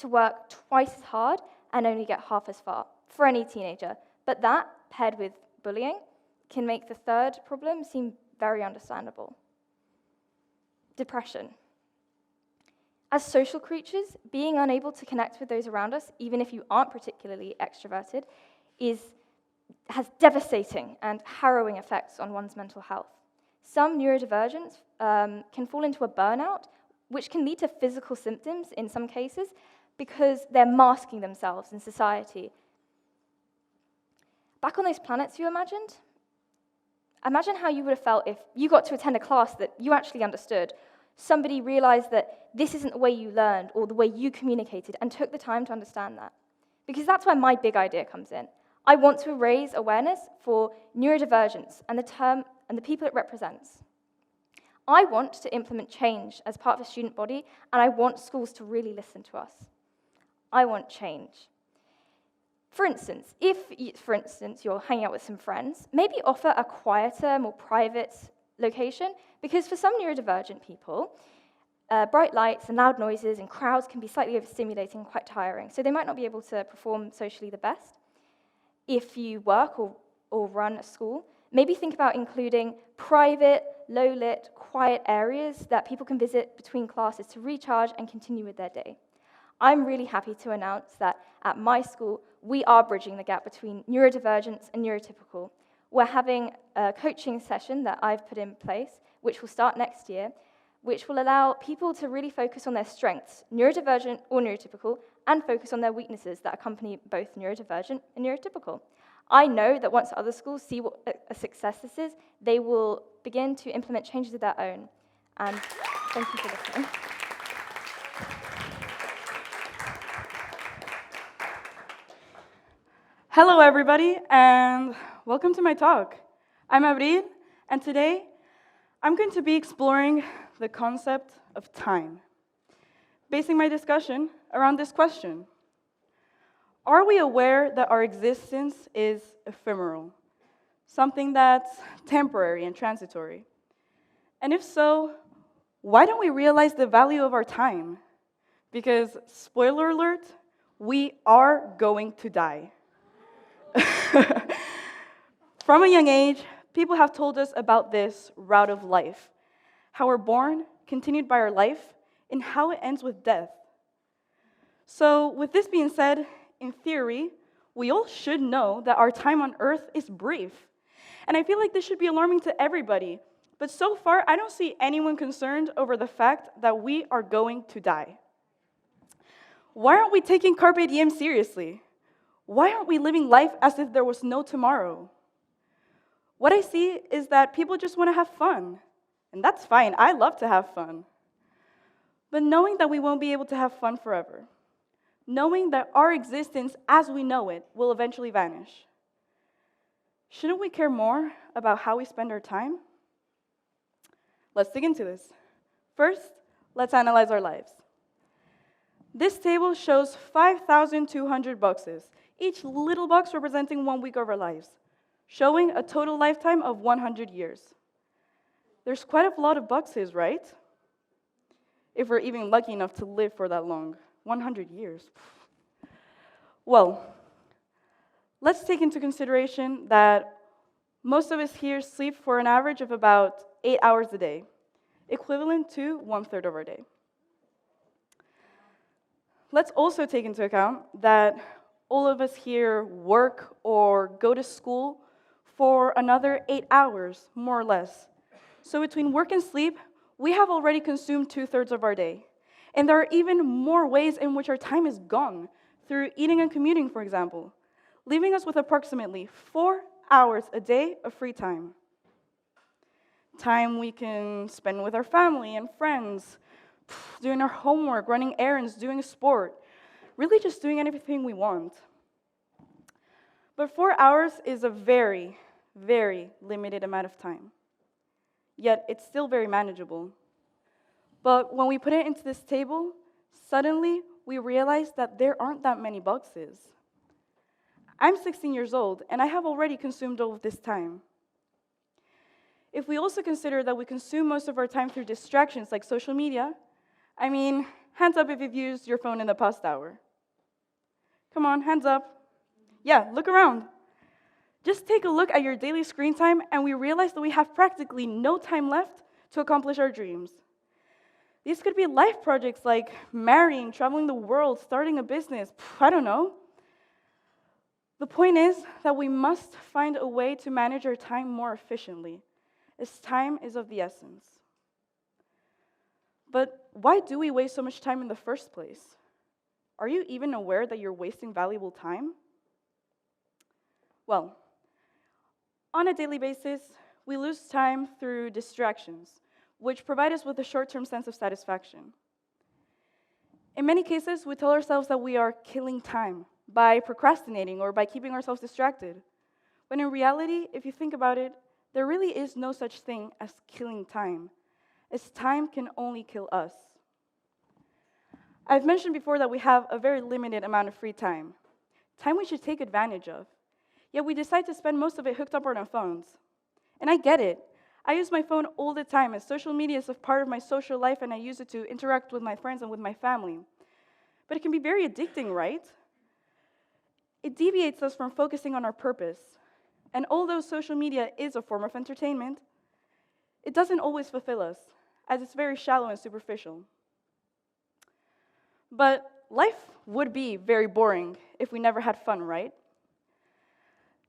to work twice as hard and only get half as far for any teenager. But that, paired with bullying, can make the third problem seem very understandable. Depression. As social creatures, being unable to connect with those around us, even if you aren't particularly extroverted, has devastating and harrowing effects on one's mental health. Some neurodivergents can fall into a burnout, which can lead to physical symptoms in some cases because they're masking themselves in society. Back on those planets you imagined, imagine how you would have felt if you got to attend a class that you actually understood. Somebody realized that this isn't the way you learned or the way you communicated and took the time to understand that. Because that's where my big idea comes in. I want to raise awareness for neurodivergence and the term and the people it represents. I want to implement change as part of the student body, and I want schools to really listen to us. I want change. For instance, if you're hanging out with some friends, maybe offer a quieter, more private location, because for some neurodivergent people, bright lights and loud noises and crowds can be slightly overstimulating and quite tiring, so they might not be able to perform socially the best. If you work or run a school, maybe think about including private, low-lit, quiet areas that people can visit between classes to recharge and continue with their day. I'm really happy to announce that at my school, we are bridging the gap between neurodivergence and neurotypical. We're having a coaching session that I've put in place, which will start next year, which will allow people to really focus on their strengths, neurodivergent or neurotypical, and focus on their weaknesses that accompany both neurodivergent and neurotypical. I know that once other schools see what a success this is, they will begin to implement changes of their own. And thank you for listening. Hello, everybody, and welcome to my talk. I'm Abril, and today I'm going to be exploring the concept of time, basing my discussion around this question. Are we aware that our existence is ephemeral, something that's temporary and transitory? And if so, why don't we realize the value of our time? Because, spoiler alert, we are going to die. From a young age, people have told us about this route of life, how we're born, continued by our life, and how it ends with death. So, with this being said, in theory, we all should know that our time on Earth is brief. And I feel like this should be alarming to everybody, but so far, I don't see anyone concerned over the fact that we are going to die. Why aren't we taking Carpe Diem seriously? Why aren't we living life as if there was no tomorrow? What I see is that people just want to have fun. And that's fine, I love to have fun. But knowing that we won't be able to have fun forever, knowing that our existence as we know it will eventually vanish, shouldn't we care more about how we spend our time? Let's dig into this. First, let's analyze our lives. This table shows 5,200 boxes, each little box representing 1 week of our lives, showing a total lifetime of 100 years. There's quite a lot of boxes, right? If we're even lucky enough to live for that long, 100 years. Well, let's take into consideration that most of us here sleep for an average of about 8 hours a day, equivalent to 1/3 of our day. Let's also take into account that all of us here work or go to school for another 8 hours, more or less. So between work and sleep, we have already consumed 2/3 of our day. And there are even more ways in which our time is gone, through eating and commuting, for example, leaving us with approximately 4 hours a day of free time. Time we can spend with our family and friends, doing our homework, running errands, doing sport, really just doing anything we want. But 4 hours is a very, very limited amount of time. Yet it's still very manageable. But when we put it into this table, suddenly we realize that there aren't that many boxes. I'm 16 years old, and I have already consumed all of this time. If we also consider that we consume most of our time through distractions like social media, I mean, Hands up if you've used your phone in the past hour. Come on, hands up. Yeah, look around. Just take a look at your daily screen time, and we realize that we have practically no time left to accomplish our dreams. These could be life projects like marrying, traveling the world, starting a business, I don't know. The point is that we must find a way to manage our time more efficiently, as time is of the essence. But why do we waste so much time in the first place? Are you even aware that you're wasting valuable time? Well, on a daily basis, we lose time through distractions, which provide us with a short-term sense of satisfaction. In many cases, we tell ourselves that we are killing time by procrastinating or by keeping ourselves distracted. When in reality, if you think about it, there really is no such thing as killing time, as time can only kill us. I've mentioned before that we have a very limited amount of free time we should take advantage of. Yet we decide to spend most of it hooked up on our phones. And I get it. I use my phone all the time, as social media is a part of my social life, and I use it to interact with my friends and with my family. But it can be very addicting, right? It deviates us from focusing on our purpose. And although social media is a form of entertainment, it doesn't always fulfill us, as it's very shallow and superficial. But life would be very boring if we never had fun, right?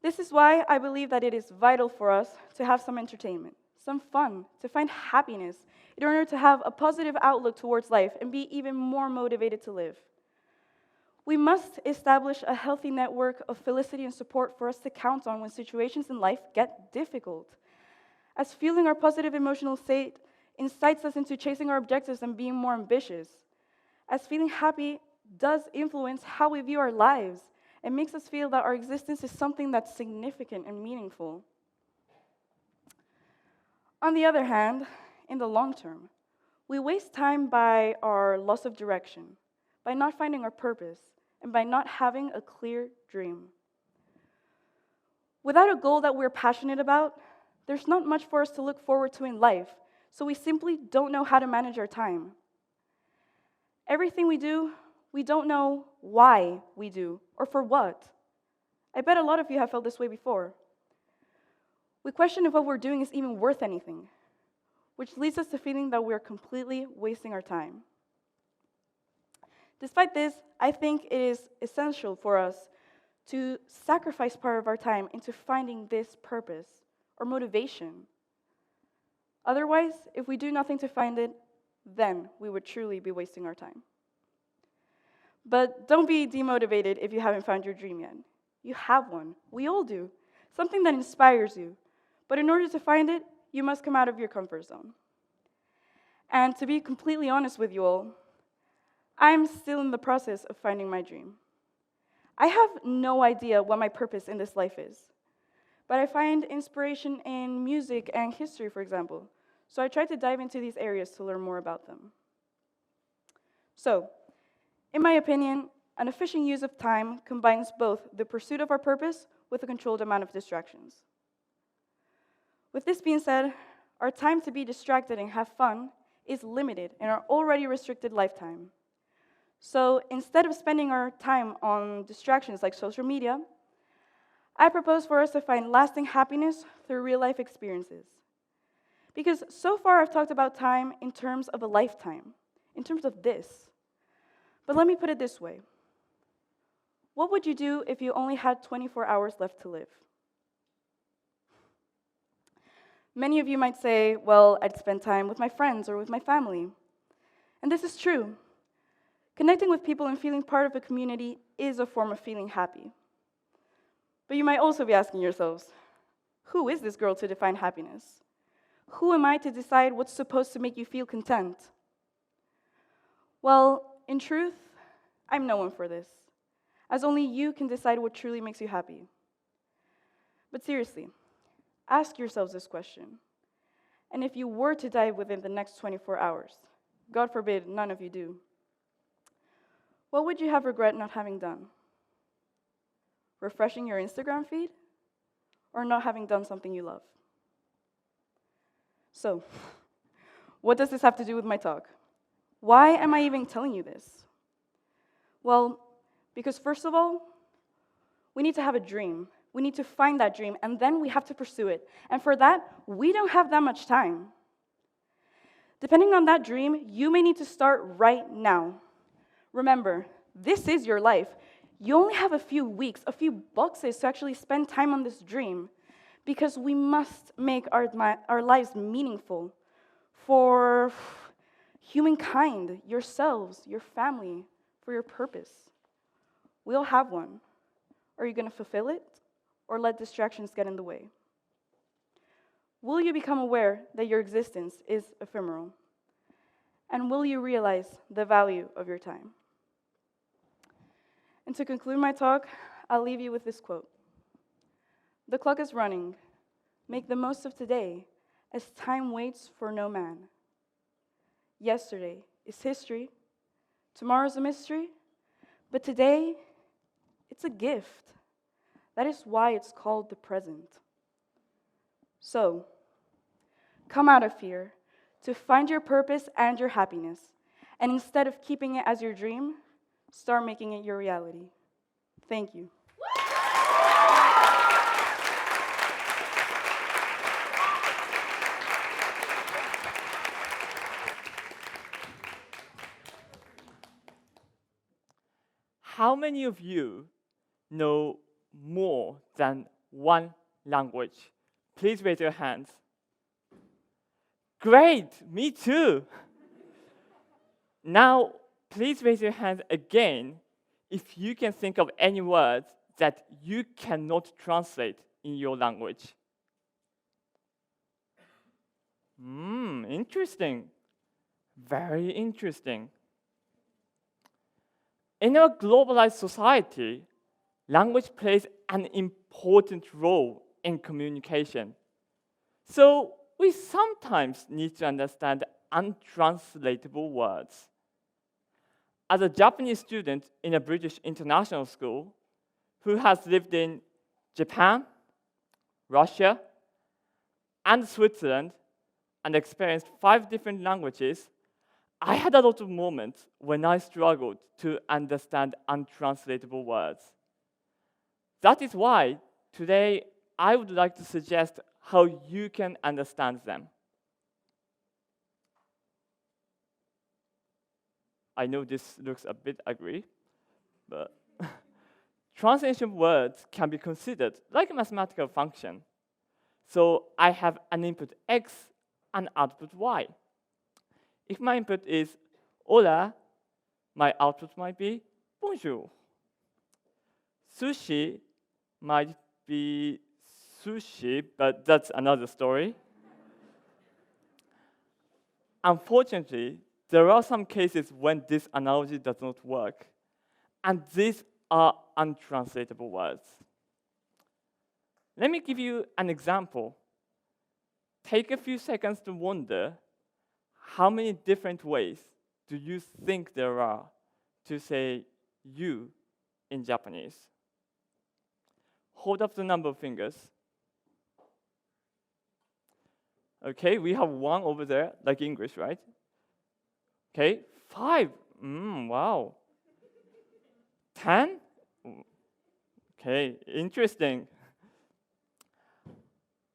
This is why I believe that it is vital for us to have some entertainment, some fun, to find happiness, in order to have a positive outlook towards life and be even more motivated to live. We must establish a healthy network of felicity and support for us to count on when situations in life get difficult, as feeling our positive emotional state incites us into chasing our objectives and being more ambitious, as feeling happy does influence how we view our lives. It makes us feel that our existence is something that's significant and meaningful. On the other hand, in the long term, we waste time by our loss of direction, by not finding our purpose, and by not having a clear dream. Without a goal that we're passionate about, there's not much for us to look forward to in life, so we simply don't know how to manage our time. Everything we do, we don't know why we do, or for what. I bet a lot of you have felt this way before. We question if what we're doing is even worth anything, which leads us to feeling that we're completely wasting our time. Despite this, I think it is essential for us to sacrifice part of our time into finding this purpose or motivation. Otherwise, if we do nothing to find it, then we would truly be wasting our time. But don't be demotivated if you haven't found your dream yet. You have one. We all do. Something that inspires you. But in order to find it, you must come out of your comfort zone. And to be completely honest with you all, I'm still in the process of finding my dream. I have no idea what my purpose in this life is. But I find inspiration in music and history, for example. So I try to dive into these areas to learn more about them. So, in my opinion, an efficient use of time combines both the pursuit of our purpose with a controlled amount of distractions. With this being said, our time to be distracted and have fun is limited in our already restricted lifetime. So instead of spending our time on distractions like social media, I propose for us to find lasting happiness through real-life experiences. Because so far I've talked about time in terms of a lifetime, in terms of this. But let me put it this way. What would you do if you only had 24 hours left to live? Many of you might say, well, I'd spend time with my friends or with my family. And this is true. Connecting with people and feeling part of a community is a form of feeling happy. But you might also be asking yourselves, who is this girl to define happiness? Who am I to decide what's supposed to make you feel content? Well, in truth, I'm no one for this, as only you can decide what truly makes you happy. But seriously, ask yourselves this question. And if you were to die within the next 24 hours, God forbid none of you do, what would you have regret not having done? Refreshing your Instagram feed? Or not having done something you love? So, what does this have to do with my talk? Why am I even telling you this? Well, because first of all, we need to have a dream. We need to find that dream, and then we have to pursue it. And for that, we don't have that much time. Depending on that dream, you may need to start right now. Remember, this is your life. You only have a few weeks, a few boxes to actually spend time on this dream, because we must make our lives meaningful for humankind, yourselves, your family, for your purpose. We all have one. Are you going to fulfill it, or let distractions get in the way? Will you become aware that your existence is ephemeral? And will you realize the value of your time? And to conclude my talk, I'll leave you with this quote. The clock is running. Make the most of today, as time waits for no man. Yesterday is history. Tomorrow's a mystery. But today, it's a gift. That is why it's called the present. So, come out of fear to find your purpose and your happiness. And instead of keeping it as your dream, start making it your reality. Thank you. How many of you know more than one language? Please raise your hands. Great, me too. Now, please raise your hands again if you can think of any words that you cannot translate in your language. Interesting. Very interesting. In our globalized society, language plays an important role in communication. So we sometimes need to understand untranslatable words. As a Japanese student in a British international school who has lived in Japan, Russia, and Switzerland and experienced 5 different languages, I had a lot of moments when I struggled to understand untranslatable words. That is why today I would like to suggest how you can understand them. I know this looks a bit ugly, but translation words can be considered like a mathematical function. So I have an input X and output Y. If my input is hola, my output might be bonjour. Sushi might be sushi, but that's another story. Unfortunately, there are some cases when this analogy does not work, and these are untranslatable words. Let me give you an example. Take a few seconds to wonder, how many different ways do you think there are to say you in Japanese? Hold up the number of fingers. Okay, we have 1 over there, like English, right? Okay, 5. Wow. 10? Okay, interesting.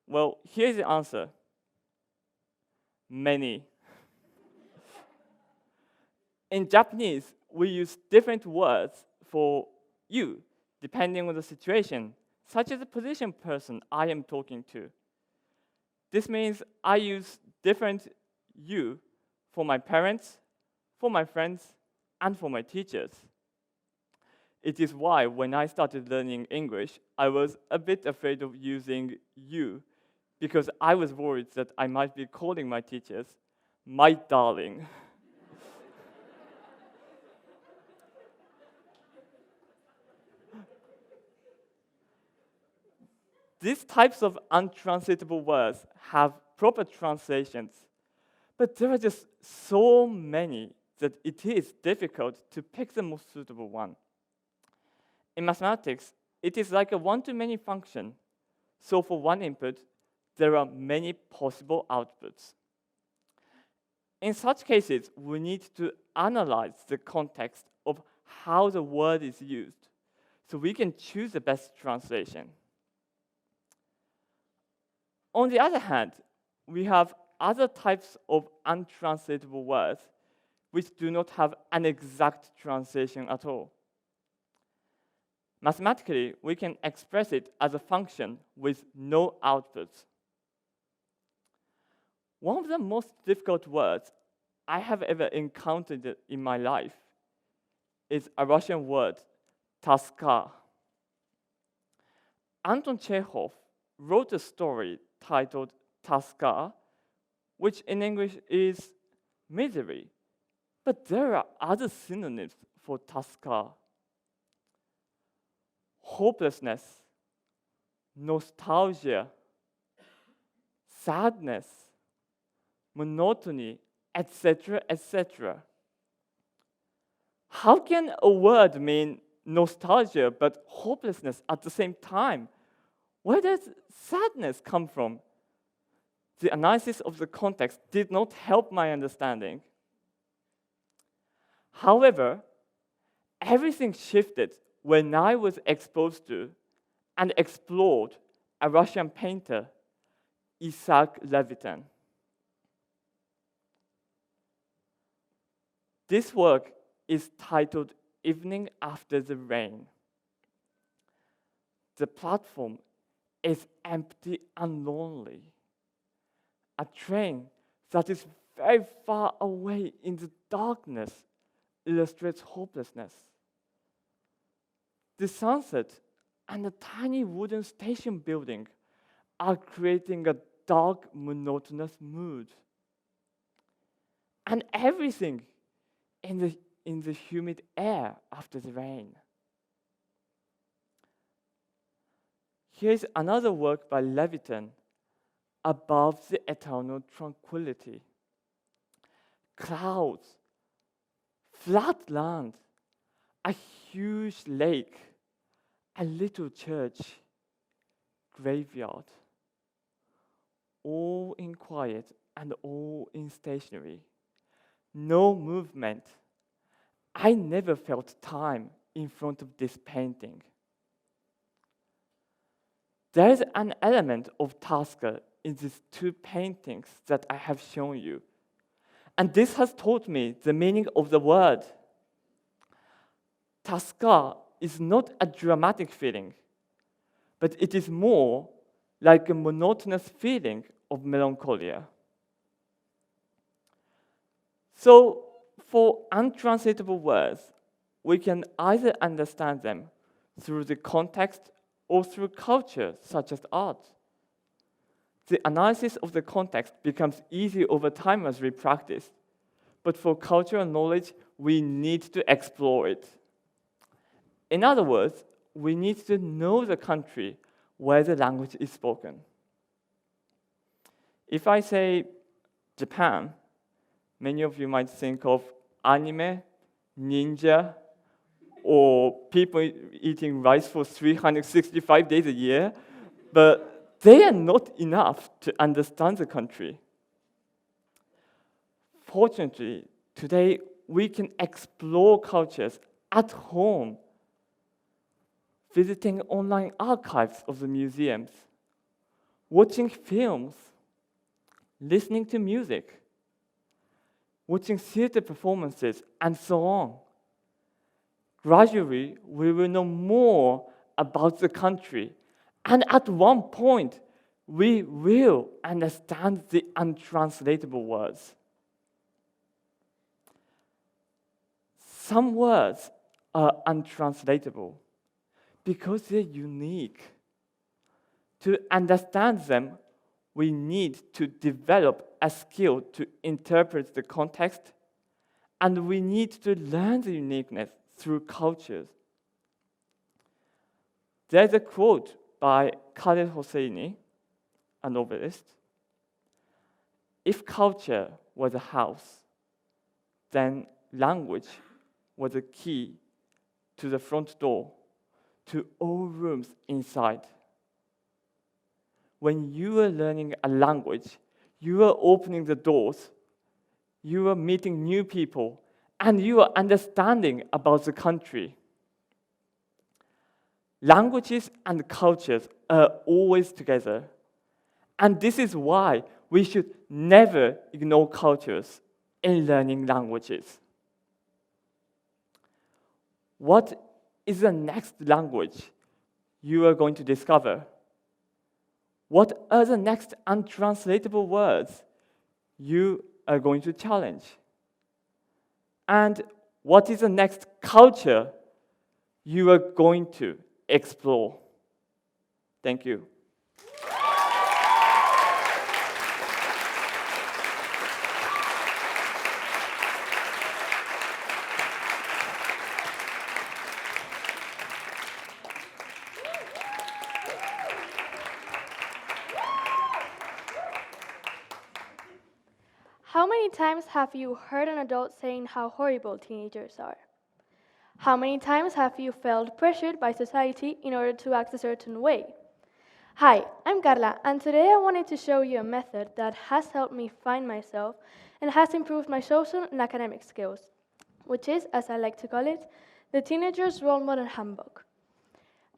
Well, here's the answer. Many. In Japanese, we use different words for you, depending on the situation, such as the position person I am talking to. This means I use different you for my parents, for my friends, and for my teachers. It is why when I started learning English, I was a bit afraid of using you, because I was worried that I might be calling my teachers my darling. These types of untranslatable words have proper translations, but there are just so many that it is difficult to pick the most suitable one. In mathematics, it is like a one-to-many function. So for one input, there are many possible outputs. In such cases, we need to analyze the context of how the word is used so we can choose the best translation. On the other hand, we have other types of untranslatable words which do not have an exact translation at all. Mathematically, we can express it as a function with no output. One of the most difficult words I have ever encountered in my life is a Russian word, toska. Anton Chekhov wrote a story titled Toska, which in English is misery. But there are other synonyms for toska: hopelessness, nostalgia, sadness, monotony, etc., etc. How can a word mean nostalgia but hopelessness at the same time? Where does sadness come from? The analysis of the context did not help my understanding. However, everything shifted when I was exposed to and explored a Russian painter, Isaac Levitan. This work is titled Evening After the Rain. The platform is empty and lonely. A train that is very far away in the darkness illustrates hopelessness. The sunset and a tiny wooden station building are creating a dark, monotonous mood. And everything in the humid air after the rain. Here's another work by Levitan, Above the Eternal Tranquility. Clouds, flat land, a huge lake, a little church, graveyard, all in quiet and all in stationery. No movement. I never felt time in front of this painting. There is an element of Toska in these two paintings that I have shown you. And this has taught me the meaning of the word. Toska is not a dramatic feeling, but it is more like a monotonous feeling of melancholia. So, for untranslatable words, we can either understand them through the context or through culture, such as art. The analysis of the context becomes easy over time as we practice, but for cultural knowledge, we need to explore it. In other words, we need to know the country where the language is spoken. If I say Japan, many of you might think of anime, ninja, or people eating rice for 365 days a year, but they are not enough to understand the country. Fortunately, today we can explore cultures at home, visiting online archives of the museums, watching films, listening to music, watching theater performances, and so on. Gradually, we will know more about the country, and at one point, we will understand the untranslatable words. Some words are untranslatable because they're unique. To understand them, we need to develop a skill to interpret the context, and we need to learn the uniqueness through cultures. There's a quote by Khaled Hosseini, a novelist. If culture was a house, then language was a key to the front door, to all rooms inside. When you are learning a language, you are opening the doors, you are meeting new people, and you are understanding about the country. Languages and cultures are always together, and this is why we should never ignore cultures in learning languages. What is the next language you are going to discover? What are the next untranslatable words you are going to challenge? And what is the next culture you are going to explore? Thank you. How many times have you heard an adult saying how horrible teenagers are? How many times have you felt pressured by society in order to act a certain way? Hi, I'm Carla, and today I wanted to show you a method that has helped me find myself and has improved my social and academic skills, which is, as I like to call it, the Teenager's Role Model Handbook.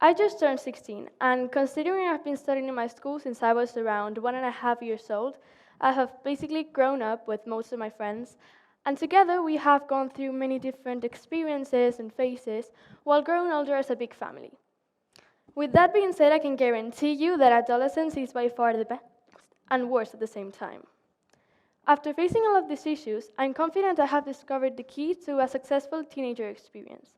I just turned 16, and considering I've been studying in my school since I was around 1.5 years old, I have basically grown up with most of my friends, and together we have gone through many different experiences and phases while growing older as a big family. With that being said, I can guarantee you that adolescence is by far the best and worst at the same time. After facing all of these issues, I'm confident I have discovered the key to a successful teenager experience,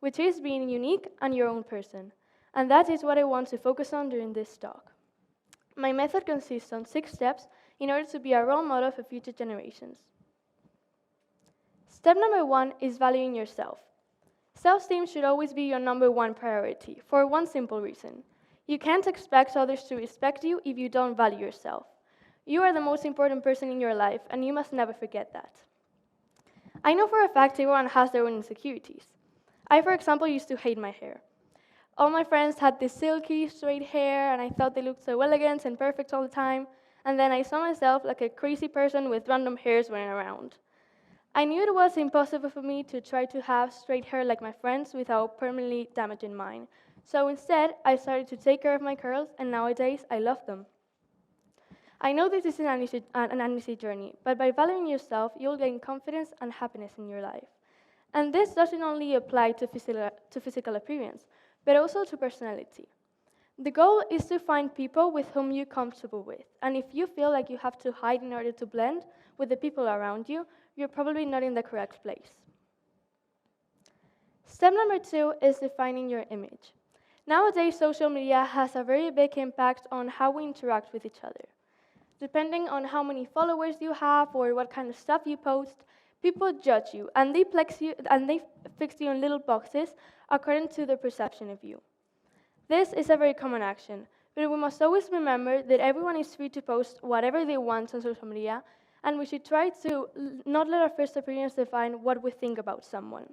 which is being unique and your own person, and that is what I want to focus on during this talk. My method consists on 6 steps in order to be a role model for future generations. Step number 1 is valuing yourself. Self-esteem should always be your number 1 priority, for one simple reason. You can't expect others to respect you if you don't value yourself. You are the most important person in your life, and you must never forget that. I know for a fact everyone has their own insecurities. I, for example, used to hate my hair. All my friends had this silky, straight hair, and I thought they looked so elegant and perfect all the time, and then I saw myself like a crazy person with random hairs running around. I knew it was impossible for me to try to have straight hair like my friends without permanently damaging mine. So instead, I started to take care of my curls, and nowadays, I love them. I know this isn't an easy journey, but by valuing yourself, you'll gain confidence and happiness in your life. And this doesn't only apply to physical appearance, but also to personality. The goal is to find people with whom you're comfortable with, and if you feel like you have to hide in order to blend with the people around you, you're probably not in the correct place. Step number 2 is defining your image. Nowadays, social media has a very big impact on how we interact with each other. Depending on how many followers you have or what kind of stuff you post, people judge you, and they fix you in little boxes according to their perception of you. This is a very common action, but we must always remember that everyone is free to post whatever they want on social media, and we should try to not let our first appearance define what we think about someone.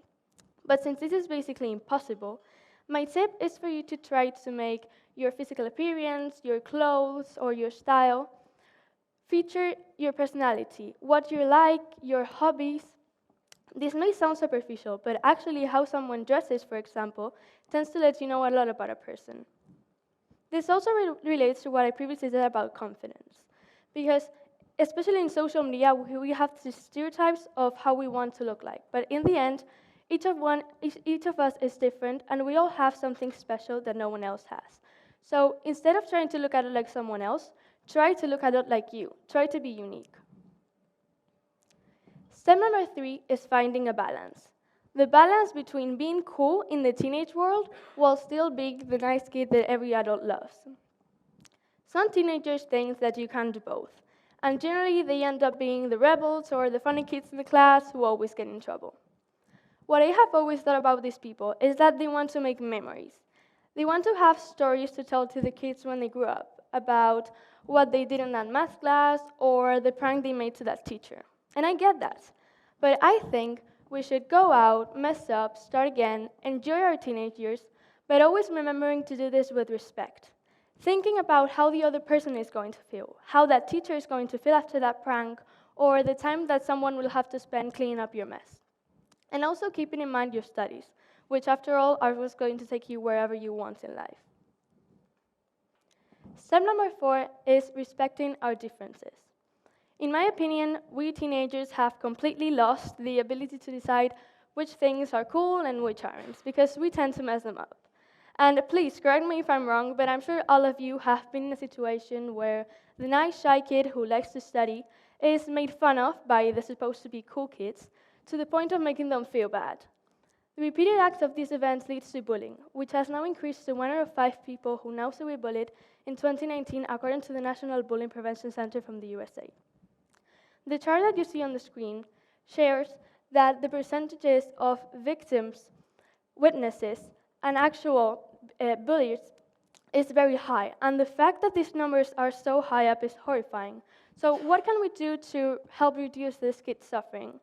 But since this is basically impossible, my tip is for you to try to make your physical appearance, your clothes, or your style feature your personality, what you like, your hobbies. This may sound superficial, but actually how someone dresses, for example, tends to let you know a lot about a person. This also relates to what I previously said about confidence, because especially in social media, we have these stereotypes of how we want to look like. But in the end, each of us is different, and we all have something special that no one else has. So instead of trying to look at it like someone else, try to look at it like you. Try to be unique. Step number 3 is finding a balance. The balance between being cool in the teenage world while still being the nice kid that every adult loves. Some teenagers think that you can do both, and generally they end up being the rebels or the funny kids in the class who always get in trouble. What I have always thought about these people is that they want to make memories. They want to have stories to tell to the kids when they grew up about what they did in that math class or the prank they made to that teacher. And I get that. But I think we should go out, mess up, start again, enjoy our teenage years, but always remembering to do this with respect. Thinking about how the other person is going to feel, how that teacher is going to feel after that prank, or the time that someone will have to spend cleaning up your mess. And also keeping in mind your studies, which after all are what's going to take you wherever you want in life. Step number 4 is respecting our differences. In my opinion, we teenagers have completely lost the ability to decide which things are cool and which aren't, because we tend to mess them up. And please, correct me if I'm wrong, but I'm sure all of you have been in a situation where the nice, shy kid who likes to study is made fun of by the supposed to be cool kids, to the point of making them feel bad. The repeated acts of these events leads to bullying, which has now increased to 1 out of 5 people who now say we bullied in 2019, according to the National Bullying Prevention Center from the USA. The chart that you see on the screen shares that the percentages of victims, witnesses, and actual bullies is very high, and the fact that these numbers are so high up is horrifying. So what can we do to help reduce this kid's suffering?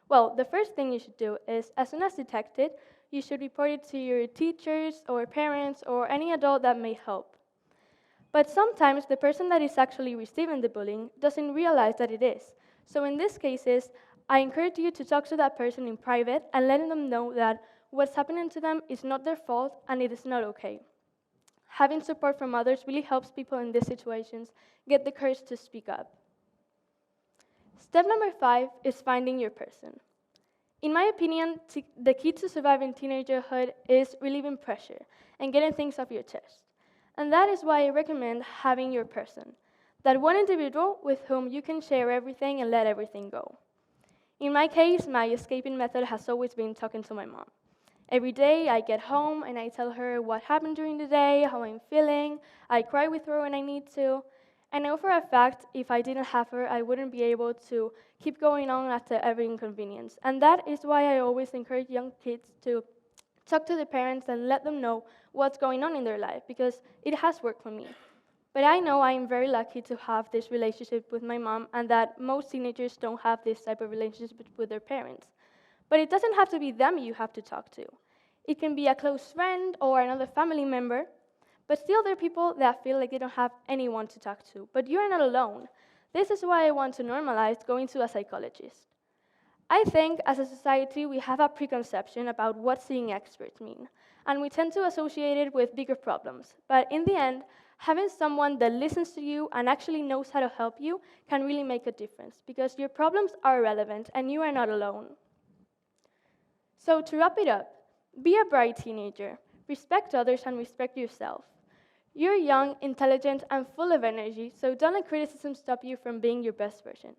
Well, the first thing you should do is, as soon as detected, you should report it to your teachers or parents or any adult that may help. But sometimes the person that is actually receiving the bullying doesn't realize that it is. So in these cases, I encourage you to talk to that person in private and letting them know that what's happening to them is not their fault and it is not okay. Having support from others really helps people in these situations get the courage to speak up. Step number 5 is finding your person. In my opinion, the key to surviving teenagerhood is relieving pressure and getting things off your chest. And that is why I recommend having your person, that one individual with whom you can share everything and let everything go. In my case, my escaping method has always been talking to my mom. Every day I get home and I tell her what happened during the day, how I'm feeling. I cry with her when I need to. I know for a fact if I didn't have her, I wouldn't be able to keep going on after every inconvenience. And that is why I always encourage young kids to talk to their parents and let them know what's going on in their life, because it has worked for me. But I know I'm very lucky to have this relationship with my mom, and that most teenagers don't have this type of relationship with their parents. But it doesn't have to be them you have to talk to. It can be a close friend or another family member, but still there are people that feel like they don't have anyone to talk to. But you're not alone. This is why I want to normalize going to a psychologist. I think as a society we have a preconception about what seeing experts mean, and we tend to associate it with bigger problems. But in the end, having someone that listens to you and actually knows how to help you can really make a difference, because your problems are relevant and you are not alone. So to wrap it up, be a bright teenager, respect others and respect yourself. You're young, intelligent, and full of energy, so don't let criticism stop you from being your best version.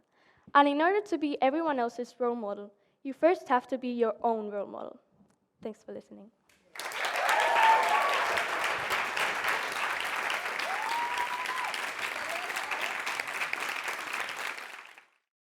And in order to be everyone else's role model, you first have to be your own role model. Thanks for listening.